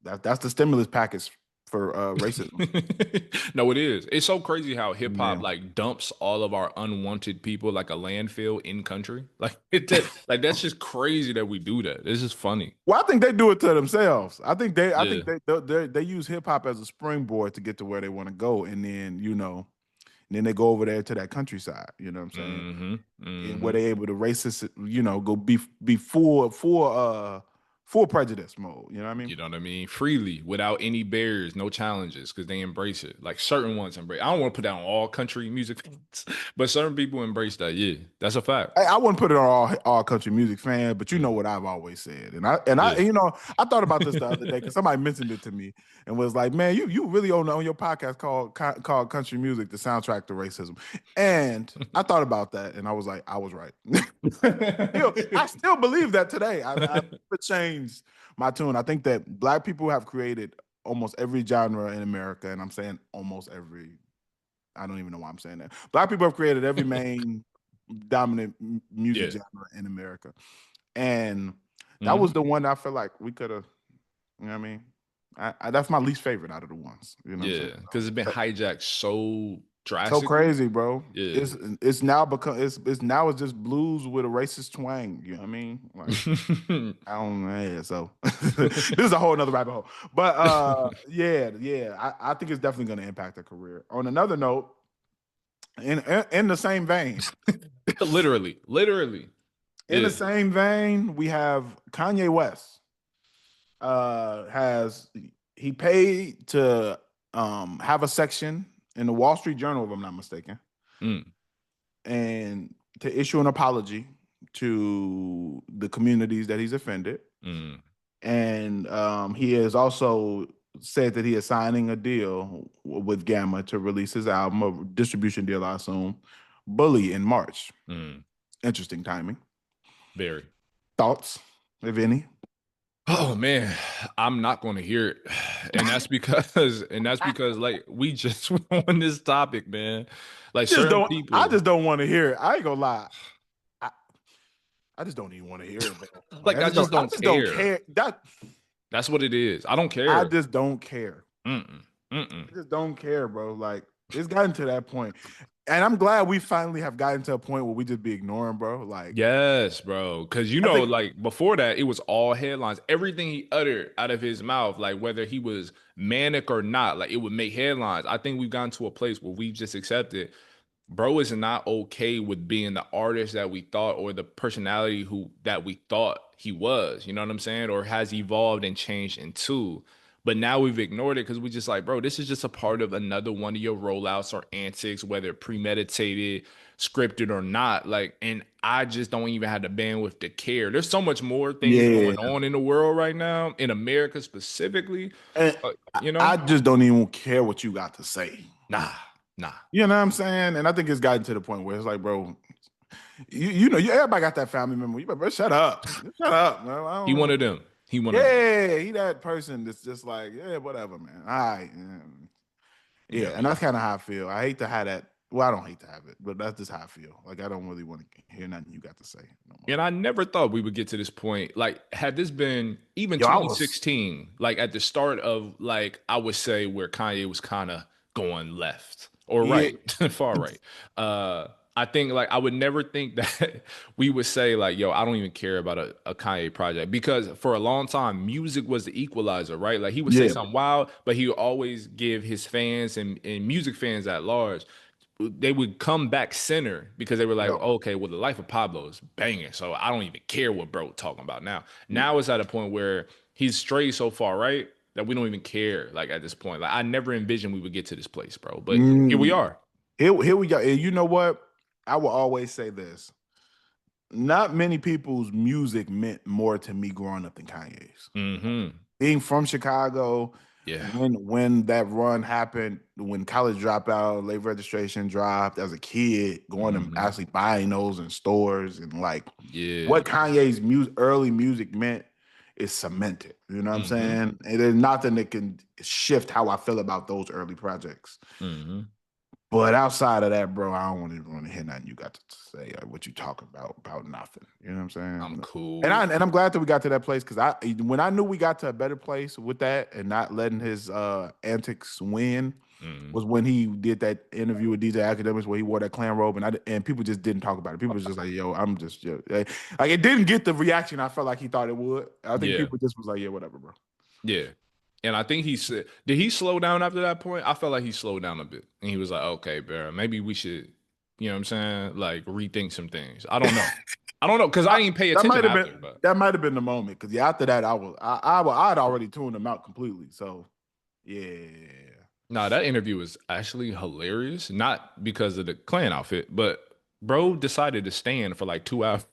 that's the stimulus package for racism. No, it is. It's so crazy how hip hop like dumps all of our unwanted people like a landfill in country. Like that's just crazy that we do that. It's just funny. Well, I think they do it to themselves. I think they use hip hop as a springboard to get to where they want to go, and then they go over there to that countryside. You know what I'm saying? And where they're able to racist, go be full prejudice mode. You know what I mean? You know what I mean? Freely, without any barriers, no challenges, because they embrace it. Like certain ones embrace. I don't want to put that on all country music fans, but certain people embrace that. Yeah, that's a fact. I wouldn't put it on all country music fans, but you know what I've always said, and I I thought about this the other day because somebody mentioned it to me and was like, "Man, you really on your podcast called Country Music, the soundtrack to racism," and I thought about that and I was like, I was right. I still believe that today. I changed my tune. I think that Black people have created almost every genre in America, and I'm saying almost every. I don't even know why I'm saying that. Black people have created every main dominant music genre in America, and that was the one that I feel like we could have. You know what I mean? That's my least favorite out of the ones. You know, because it's been hijacked so drastically. So crazy, bro. Yeah, it's now it's just blues with a racist twang. You know what I mean? Like, I don't know. Yeah, so this is a whole nother rabbit hole. But I think it's definitely going to impact her career. On another note, in the same vein, literally, in the same vein, we have Kanye West. He paid to have a section in the Wall Street Journal, if I'm not mistaken, and to issue an apology to the communities that he's offended. And he has also said that he is signing a deal with Gamma to release his album, a distribution deal, I assume, Bully in March. Interesting timing. Very. Thoughts, if any? Oh man, I'm not going to hear it, and that's because like we just went on this topic, man. Like certain I people, just don't want to hear it. I ain't gonna lie. I just don't even want to hear it, bro. Like like I just I don't just don't care. care. That's what it is. I don't I care. just don't care. Mm-mm. Mm-mm. I just don't care, bro. Like it's gotten to that point. And I'm glad we finally have gotten to a point where we just be ignoring, bro. Like, Yes, bro. Because I think, like before that, it was all headlines. Everything he uttered out of his mouth, like whether he was manic or not, like it would make headlines. I think we've gotten to a place where we just accepted bro is not okay with being the artist that we thought or the personality that we thought he was, you know what I'm saying? Or has evolved and changed into. But now we've ignored it because we just like, bro, this is just a part of another one of your rollouts or antics, whether premeditated, scripted or not. Like, and I just don't even have the bandwidth to care. There's so much more things yeah. going on in the world right now, in America specifically. And You know? I just don't even care what you got to say. Nah. You know what I'm saying? And I think it's gotten to the point where it's like, bro, you know, everybody got that family member. You better shut up. Shut up, man. He wanted them. He wanted them. Yeah, he that person that's just like, yeah, whatever, man. All right. Yeah, and that's kind of how I feel. I hate to have that. Well, I don't hate to have it, but that's just how I feel. Like I don't really want to hear nothing you got to say no more. And I never thought we would get to this point. Like, had this been even Yo, 2016, like at the start of like I would say where Kanye was kind of going left or right, far right. I think like I would never think that we would say like, yo, I don't even care about a Kanye project because for a long time, music was the equalizer, right? Like he would say something wild, but he would always give his fans and music fans at large they would come back center because they were like, okay, well, the life of Pablo is banging, so I don't even care what bro talking about now. Now it's at a point where he's strayed so far right that we don't even care. Like at this point, like I never envisioned we would get to this place, bro. But here we are. Here we go. And you know what? I will always say this: not many people's music meant more to me growing up than Kanye's. Being from Chicago. Yeah. When that run happened, when College Dropout, Late Registration dropped as a kid, going and actually buying those in stores and like what Kanye's early music meant is cemented. You know what I'm saying? And there's nothing that can shift how I feel about those early projects. But outside of that, bro, I don't want to hear nothing you got to say or what you talking about nothing. You know what I'm saying? I'm cool. And I'm glad that we got to that place because when I knew we got to a better place with that and not letting his antics win was when he did that interview with DJ Academics where he wore that clan robe and people just didn't talk about it. People was just like, yo, I'm just like it didn't get the reaction I felt like he thought it would. I think people just was like, yeah, whatever, bro. Yeah. And I think he said, did he slow down after that point? I felt like he slowed down a bit. And he was like, okay, bro, maybe we should, you know what I'm saying? Like rethink some things. I don't know. I don't know because I ain't pay attention after. That might have been the moment because after that I'd already tuned him out completely. So yeah. Nah, that interview was actually hilarious. Not because of the clan outfit, but bro decided to stand for like 2 hours.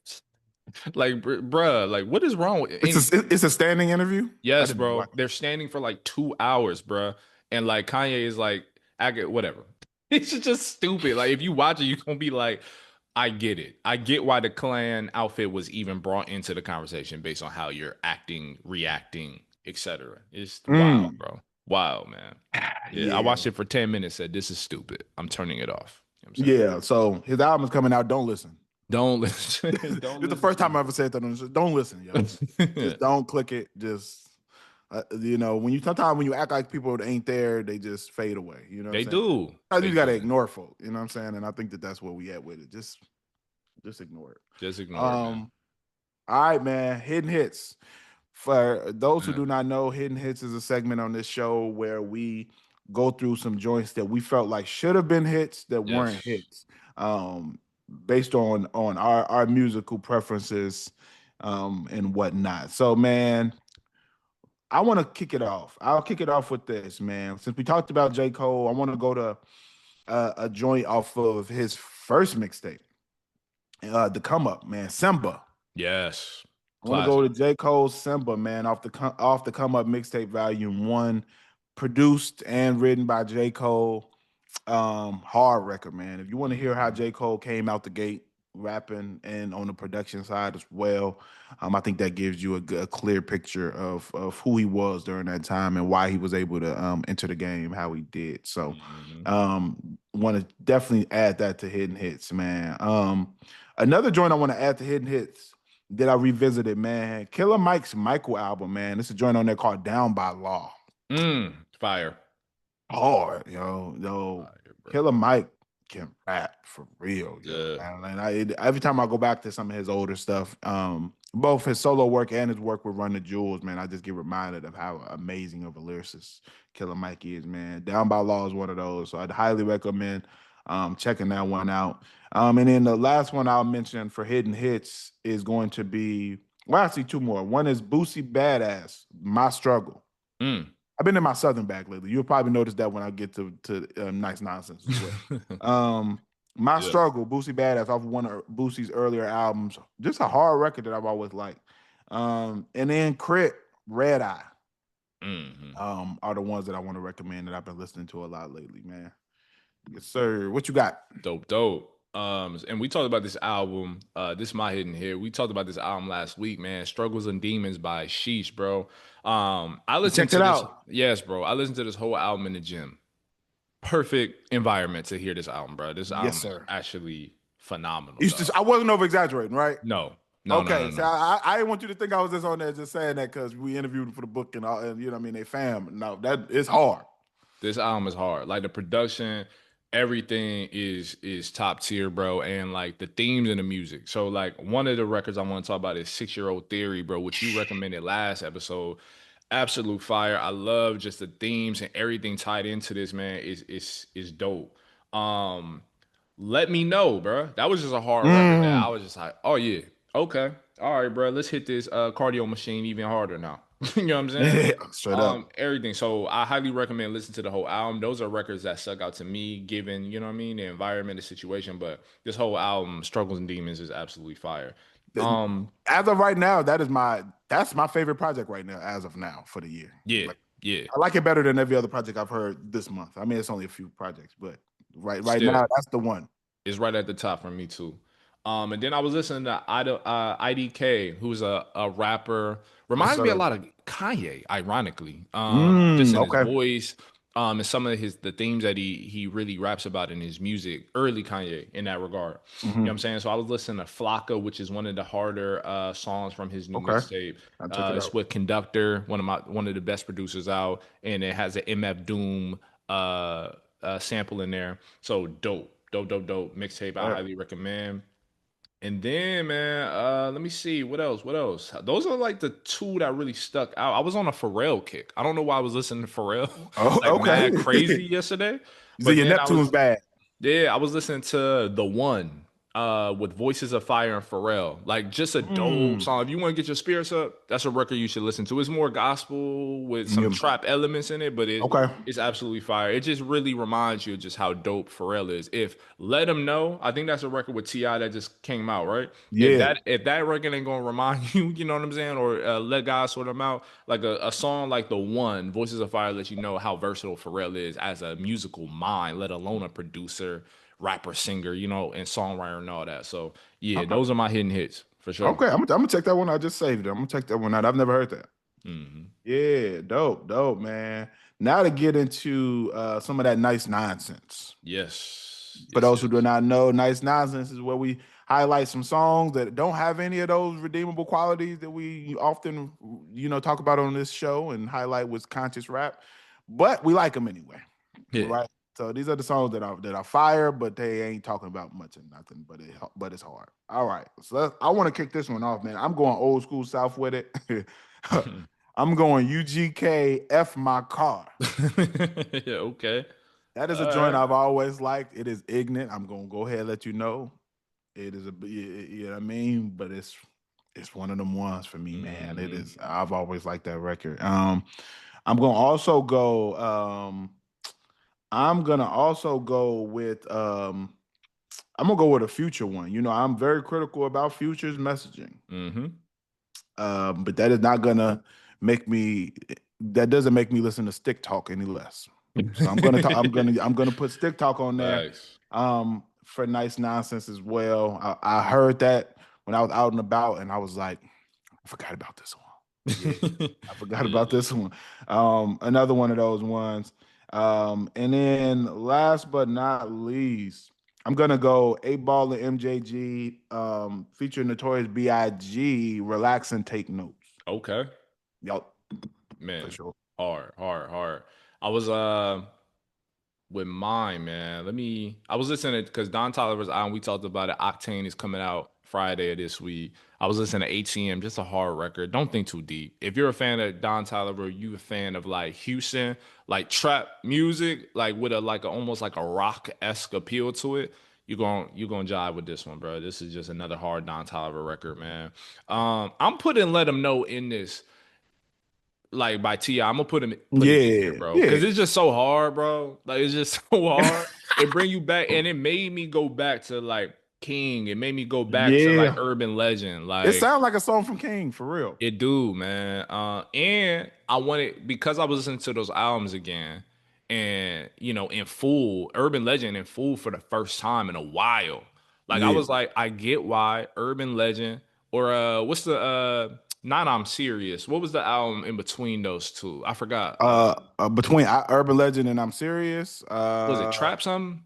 Like, bruh, like what is wrong with it's a standing interview? Yes, bro. They're standing for like 2 hours, bruh. And like Kanye is like, I get whatever. It's just stupid. Like if you watch it, you're gonna be like, I get it. I get why the clan outfit was even brought into the conversation based on how you're acting, reacting, etc. It's wild, bro. Wild, man. Yeah, I watched it for 10 minutes, said this is stupid. I'm turning it off. You know so his album is coming out. Don't listen. Don't listen. It's the first time I ever said that. Don't listen, yo. Just don't click it. Just you know, sometimes when you act like people that ain't there, they just fade away. You know, they do. You got to ignore folk. You know what I'm saying? And I think that's where we at with it. Just ignore it. Just ignore it. Man. All right, man. Hidden hits. For those who do not know, Hidden Hits is a segment on this show where we go through some joints that we felt like should have been hits that weren't hits. Based on our musical preferences and whatnot. So, man, I want to kick it off. I'll kick it off with this, man. Since we talked about J. Cole, I want to go to a joint off of his first mixtape, the Come Up, man, Simba. Yes. I want to go to J. Cole's Simba, man, off the Come Up mixtape, Volume 1. produced and written by J. Cole. Hard record, man. If you want to hear how J. Cole came out the gate rapping and on the production side as well, I think that gives you a clear picture of who he was during that time and why he was able to enter the game how he did. So, want to definitely add that to Hidden Hits, man. Another joint I want to add to Hidden Hits that I revisited, man. Killer Mike's Michael album, man. It's a joint on there called Down by Law. Fire. Hard, yo. Fire, Killer Mike can rap for real, yo. And every time I go back to some of his older stuff, both his solo work and his work with Run the Jewels, man, I just get reminded of how amazing of a lyricist Killer Mike is, man. Down by Law is one of those, so I'd highly recommend checking that one out. And then the last one I'll mention for Hidden Hits is going to be, well, actually two more. One is Boosie Badass, My Struggle. I've been in my Southern bag lately. You'll probably notice that when I get to Nice Nonsense as well. My Struggle, Boosie Badass, off one of Boosie's earlier albums. Just a hard record that I've always liked. And then Crit, Red Eye, are the ones that I want to recommend that I've been listening to a lot lately, man. Yes, sir. What you got? Dope. And we talked about this album. This is my hidden here. We talked about this album last week, man. Struggles and Demons by Sheesh, bro. I listened to this. Out. Yes, bro. I listened to this whole album in the gym. Perfect environment to hear this album, bro. This album is actually phenomenal. I wasn't over exaggerating, right? No. Okay, no. So I didn't want you to think I was just on there just saying that because we interviewed him for the book and all, and you know what I mean, they fam. No, that is hard. This album is hard. Like the production, everything is top tier, bro. And like the themes and the music. So like one of the records I want to talk about is 6-Year-Old Theory, bro, which you recommended last episode. Absolute fire. I love just the themes and everything tied into this, man. Is dope. Let Me Know, bro. That was just a hard record that I was just like, oh yeah, okay, all right, bro. Let's hit this cardio machine even harder now. You know what I'm saying? Straight up. Everything. So I highly recommend listening to the whole album. Those are records that stuck out to me, given, you know what I mean, the environment, the situation. But this whole album, Struggles and Demons, is absolutely fire. As of right now, that's my favorite project right now, as of now, for the year. Yeah. I like it better than every other project I've heard this month. I mean, it's only a few projects, but right now, that's the one. It's right at the top for me too. And then I was listening to IDK, who's a rapper. Reminds me a lot of Kanye, ironically. Just in his voice, and some of the themes that he really raps about in his music. Early Kanye in that regard. You know what I'm saying? So I was listening to Flocka, which is one of the harder songs from his new mixtape. It's with Conductor, one of the best producers out, and it has an MF Doom sample in there. So dope mixtape. I highly recommend. And then, man, let me see what else. Those are like the two that really stuck out. I was on a Pharrell kick. I don't know why I was listening to Pharrell. Mad crazy yesterday. But your Neptune's bad. Yeah, I was listening to The One with Voices of Fire and Pharrell. Like just a dope song. If you want to get your spirits up, that's a record you should listen to. It's more gospel with some trap elements in it, but it's absolutely fire. It just really reminds you of just how dope Pharrell is. If Let Him Know, I think that's a record with T.I. that just came out, right? Yeah. If that record ain't gonna remind you, you know what I'm saying, or let God sort them out, like a song like The One, Voices of Fire, lets you know how versatile Pharrell is as a musical mind, let alone a producer, rapper, singer, you know, and songwriter and all that. So yeah, those are my hidden hits for sure. Okay, I'm gonna check that one out. I just saved it. I'm gonna check that one out. I've never heard that. Yeah, dope, man. Now to get into some of that nice nonsense. Yes. For those who do not know, nice nonsense is where we highlight some songs that don't have any of those redeemable qualities that we often, talk about on this show and highlight with conscious rap, but we like them anyway. Yeah. Right. So these are the songs that are fire, but they ain't talking about much of nothing. But it's hard. All right, so I want to kick this one off, man. I'm going old school South with it. I'm going UGK F My Car. Yeah, okay. That is a joint I've always liked. It is ignorant. I'm gonna go ahead and let you know. It is you know what I mean, but it's one of them ones for me, man. It is. I've always liked that record. I'm gonna also go. I'm gonna also go with I'm gonna go with a Future one. I'm very critical about Future's messaging. But that is not gonna make me that doesn't make me listen to Stick Talk any less. So I'm gonna talk, I'm gonna put Stick Talk on there. Nice. For Nice Nonsense as well. I heard that when I was out and about, and I was like, I forgot about this one. Yeah, I forgot about this one. Another one of those ones. And then last but not least, I'm gonna go 8 Ball and MJG, featuring Notorious B.I.G. Relax and Take Notes. Okay. Yep. Man, For sure. hard. I was with mine, man. I was listening because Don Toliver's album, we talked about it. Octane is coming out Friday of this week. I was listening to ATM, just a hard record. Don't think too deep. If you're a fan of Don Toliver, you a fan of like Houston, like trap music, like with almost like a rock-esque appeal to it. You're going jive with this one, bro. This is just another hard Don Toliver record, man. I'm putting Let 'Em Know in this, like by T.I. I'm gonna put it in there, bro, because it's just so hard, bro. Like it's just so hard. It bring you back, and it made me go back to like King. It made me go back to like Urban Legend. Like it sounds like a song from King for real. It do, man. And I wanted, because I was listening to those albums again, and in full, Urban Legend in full for the first time in a while. Like I was like, I get why Urban Legend, or what's the Not I'm Serious. What was the album in between those two? I forgot. Between Urban Legend and I'm Serious. Was it Trap something?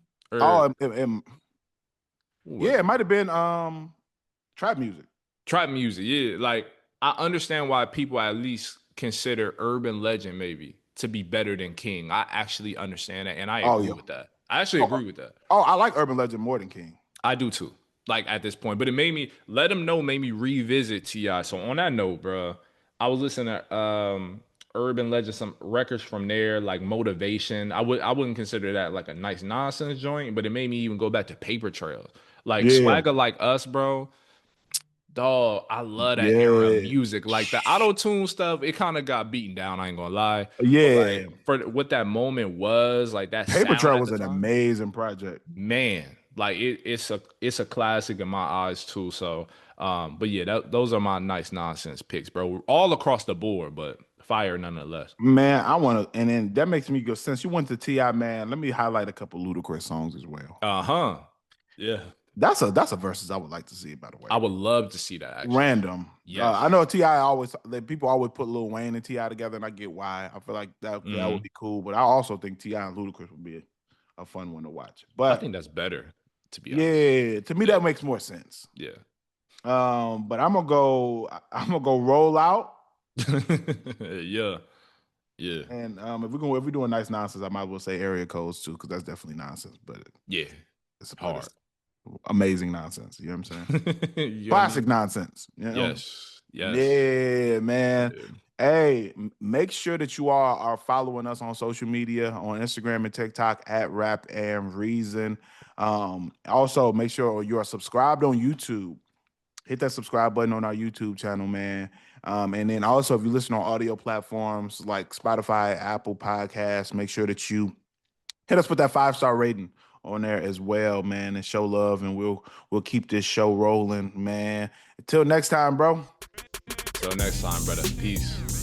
Yeah, it might have been trap music. Trap music, yeah. Like I understand why people at least consider Urban Legend maybe to be better than King. I actually understand that, and I agree with that. I actually agree with that. Oh, I like Urban Legend more than King. I do too. Like at this point, but it made me Let 'Em Know made me revisit T.I. So on that note, bro, I was listening to Urban Legend, some records from there, like Motivation. I wouldn't consider that like a Nice Nonsense joint, but it made me even go back to Paper Trails, like Swagger Like Us, bro. Dog, I love that era of music. Like the auto tune stuff, it kind of got beaten down. I ain't gonna lie. Yeah, like, for what that moment was, like that Paper Trail was an amazing project, man. Like it's a classic in my eyes too. So, but yeah, those are my Nice Nonsense picks, bro. All across the board, but fire nonetheless. Man, I want to, and then that makes me go. Since you went to T.I., man, let me highlight a couple Ludacris songs as well. Yeah. That's a versus I would like to see, by the way. I would love to see that, actually. Random. Yeah. I know T.I. people always put Lil Wayne and T.I. together, and I get why. I feel like that would be cool. But I also think T.I. and Ludacris would be a fun one to watch. But I think that's better, to be honest. Yeah, to me that makes more sense. Yeah. But I'm gonna go Roll Out. Yeah. And if we're doing Nice Nonsense, I might as well say Area Codes too, because that's definitely nonsense. But it's hard. Amazing nonsense. You know what I'm saying? Classic nonsense. You know? Yes. Yeah, man. Yeah. Hey, make sure that you all are following us on social media, on Instagram and TikTok at Rap and Reason. Also, make sure you are subscribed on YouTube. Hit that subscribe button on our YouTube channel, man. And then also, if you listen on audio platforms like Spotify, Apple Podcasts, make sure that you hit us with that 5-star rating on there as well, man, and show love, and we'll keep this show rolling, man. Until next time, bro. Until next time, brother. Peace.